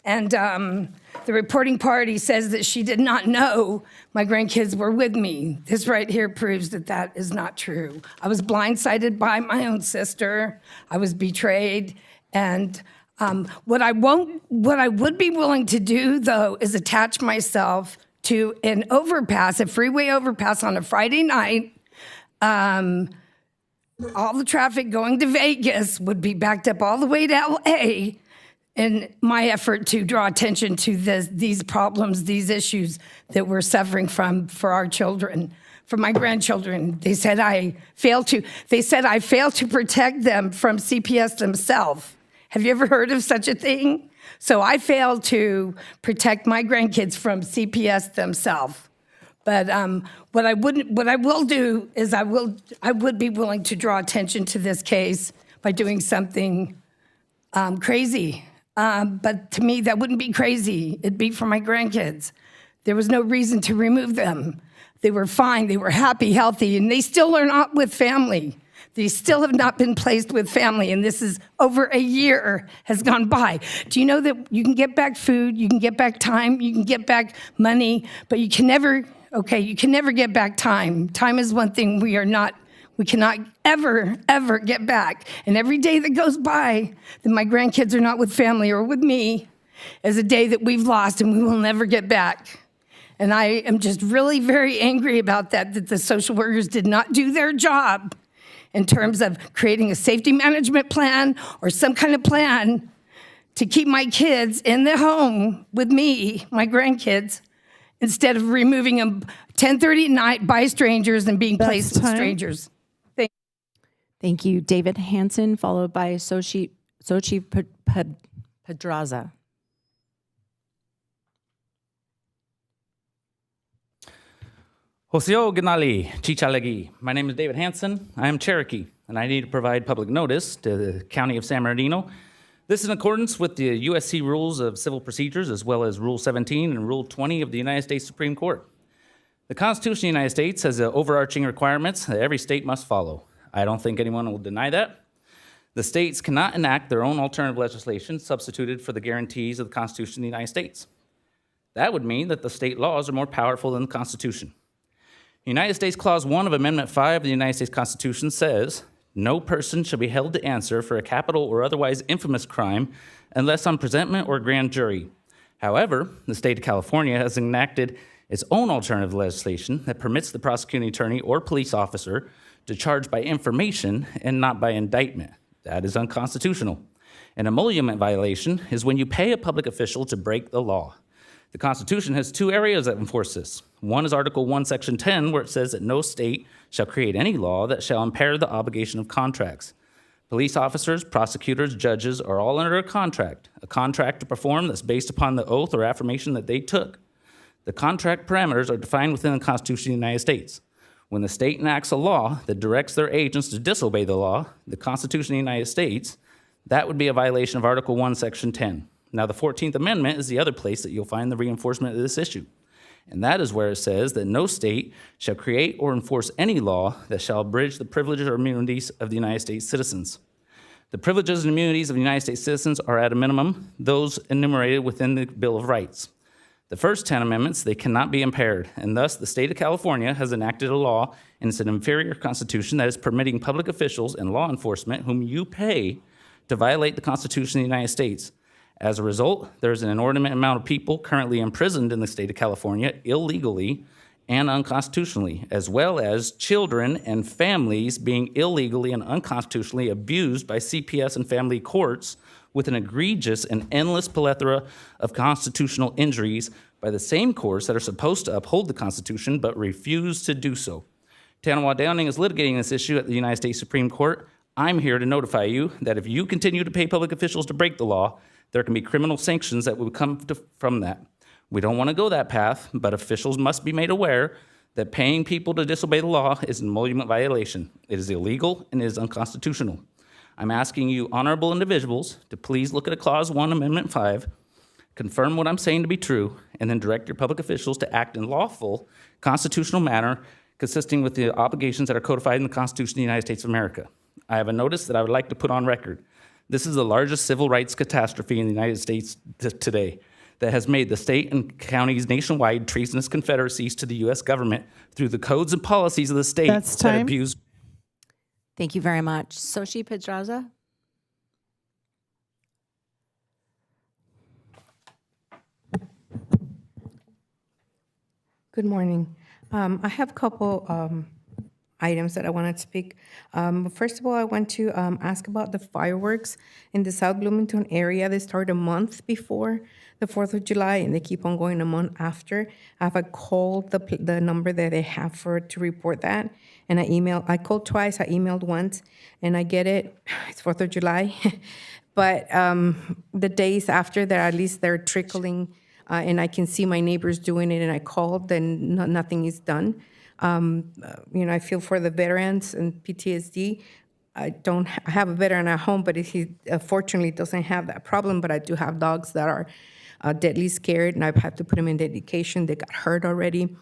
And the reporting party says that she did not know my grandkids were with me. This right here proves that that is not true. I was blindsided by my own sister. I was betrayed. And what I would be willing to do, though, is attach myself to an overpass, a freeway overpass on a Friday night. All the traffic going to Vegas would be backed up all the way to LA. In my effort to draw attention to these problems, these issues that we're suffering from for our children, for my grandchildren. They said I failed to protect them from CPS themselves. Have you ever heard of such a thing? So I failed to protect my grandkids from CPS themselves. But what I will do is I would be willing to draw attention to this case by doing something crazy. But to me, that wouldn't be crazy. It'd be for my grandkids. There was no reason to remove them. They were fine. They were happy, healthy, and they still are not with family. They still have not been placed with family, and this is over a year has gone by. Do you know that you can get back food, you can get back time, you can get back money, but you can never get back time. Time is one thing we cannot ever get back. And every day that goes by that my grandkids are not with family or with me is a day that we've lost and we will never get back. And I am just really very angry about that the social workers did not do their job in terms of creating a safety management plan or some kind of plan to keep my kids in the home with me, my grandkids, instead of removing them 10:30 at night by strangers and being placed with strangers. Thank you. David Hansen, followed by Sochi Pedraza. Hoseo Ganali, Chichalegi. My name is David Hansen. I am Cherokee, and I need to provide public notice to the County of San Bernardino. This is in accordance with the USC Rules of Civil Procedures, as well as Rule 17 and Rule 20 of the United States Supreme Court. The Constitution of the United States has overarching requirements that every state must follow. I don't think anyone will deny that. The states cannot enact their own alternative legislation substituted for the guarantees of the Constitution of the United States. That would mean that the state laws are more powerful than the Constitution. United States Clause 1 of Amendment 5 of the United States Constitution says, "No person shall be held to answer for a capital or otherwise infamous crime unless on presentment or grand jury." However, the state of California has enacted its own alternative legislation that permits the prosecuting attorney or police officer to charge by information and not by indictment. That is unconstitutional. An emolument violation is when you pay a public official to break the law. The Constitution has two areas that enforce this. One is Article 1, Section 10, where it says that no state shall create any law that shall impair the obligation of contracts. Police officers, prosecutors, judges are all under a contract to perform that's based upon the oath or affirmation that they took. The contract parameters are defined within the Constitution of the United States. When the state enacts a law that directs their agents to disobey the law, the Constitution of the United States, that would be a violation of Article 1, Section 10. Now, the 14th Amendment is the other place that you'll find the reinforcement of this issue. And that is where it says that no state shall create or enforce any law that shall abridge the privileges or immunities of the United States citizens. The privileges and immunities of the United States citizens are at a minimum those enumerated within the Bill of Rights. The first 10 amendments, they cannot be impaired, and thus the state of California has enacted a law, and it's an inferior constitution that is permitting public officials and law enforcement whom you pay to violate the Constitution of the United States. As a result, there's an inordinate amount of people currently imprisoned in the state of California illegally and unconstitutionally, as well as children and families being illegally and unconstitutionally abused by CPS and family courts with an egregious and endless plethora of constitutional injuries by the same courts that are supposed to uphold the Constitution but refuse to do so. Tanawa Downing is litigating this issue at the United States Supreme Court. I'm here to notify you that if you continue to pay public officials to break the law, there can be criminal sanctions that will come from that. We don't want to go that path, but officials must be made aware that paying people to disobey the law is an emolument violation. It is illegal and it is unconstitutional. I'm asking you, honorable individuals, to please look at Clause 1, Amendment 5, confirm what I'm saying to be true, and then direct your public officials to act in lawful, constitutional manner consisting with the obligations that are codified in the Constitution of the United States of America. I have a notice that I would like to put on record. This is the largest civil rights catastrophe in the United States today that has made the state and counties nationwide treasonous confederacies to the U.S. government through the codes and policies of the state That's that time. abuse. Thank you very much. Sochi Pedraza? Good morning. I have a couple items that I want to speak. First of all, I want to ask about the fireworks in the South Bloomington area. They start a month before the 4th of July, and they keep on going a month after. I've called the number that they have to report that, and I called twice, I emailed once, and I get it, it's 4th of July. But the days after that, at least they're trickling, and I can see my neighbors doing it, and I called, and nothing is done. I feel for the veterans and PTSD. I have a veteran at home, but he fortunately doesn't have that problem. But I do have dogs that are deadly scared, and I've had to put them in dedication. They got hurt already.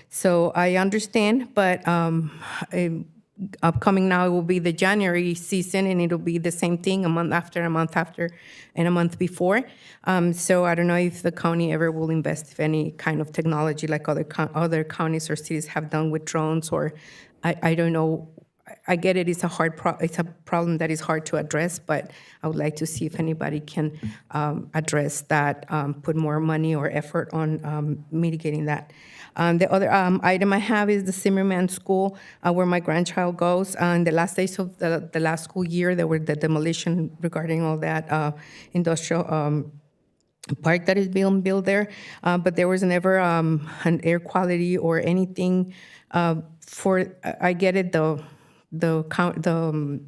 So I understand, but upcoming now, it will be the January season, and it'll be the same thing a month after, and a month before. So I don't know if the county ever will invest in any kind of technology like other counties or cities have done with drones, or I don't know. I get it. It's a problem that is hard to address, but I would like to see if anybody can address that, put more money or effort on mitigating that. The other item I have is the Zimmerman School, where my grandchild goes. On the last days of the last school year, there were the demolition regarding all that industrial park that is being built there, but there was never an air quality or anything I get it, the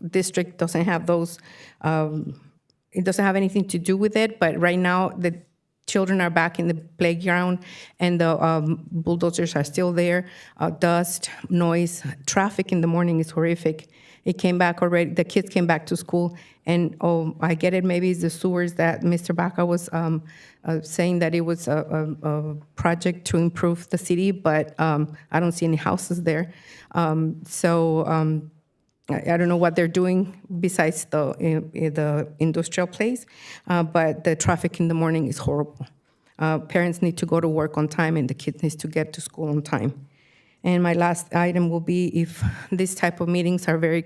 district doesn't have those, it doesn't have anything to do with it, but right now the children are back in the playground and the bulldozers are still there. Dust, noise, traffic in the morning is horrific. It came back already, the kids came back to school, and I get it, maybe it's the sewers that Mr. Baca was saying that it was a project to improve the city, but I don't see any houses there. I don't know what they're doing besides the industrial place, but the traffic in the morning is horrible. Parents need to go to work on time, and the kids need to get to school on time. And my last item will be if these type of meetings are very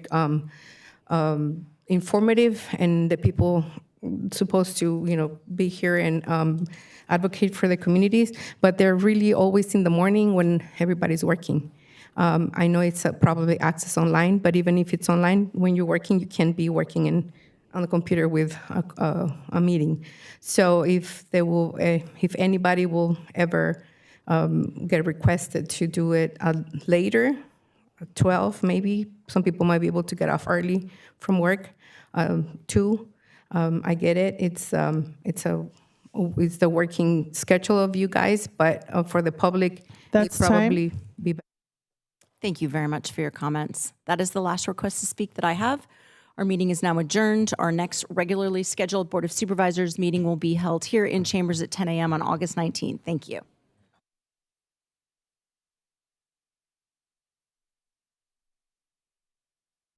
informative, and the people supposed to, be here and advocate for the communities, but they're really always in the morning when everybody's working. I know it's probably access online, but even if it's online, when you're working, you can't be working on the computer with a meeting. So if anybody will ever get requested to do it later, 12 maybe, some people might be able to get off early from work. 2, I get it. It's the working schedule of you guys, but for the public, That's it probably be better. Thank you very much for your comments. That is the last request to speak that I have. Our meeting is now adjourned. Our next regularly scheduled Board of Supervisors meeting will be held here in chambers at 10 a.m. on August 19th. Thank you.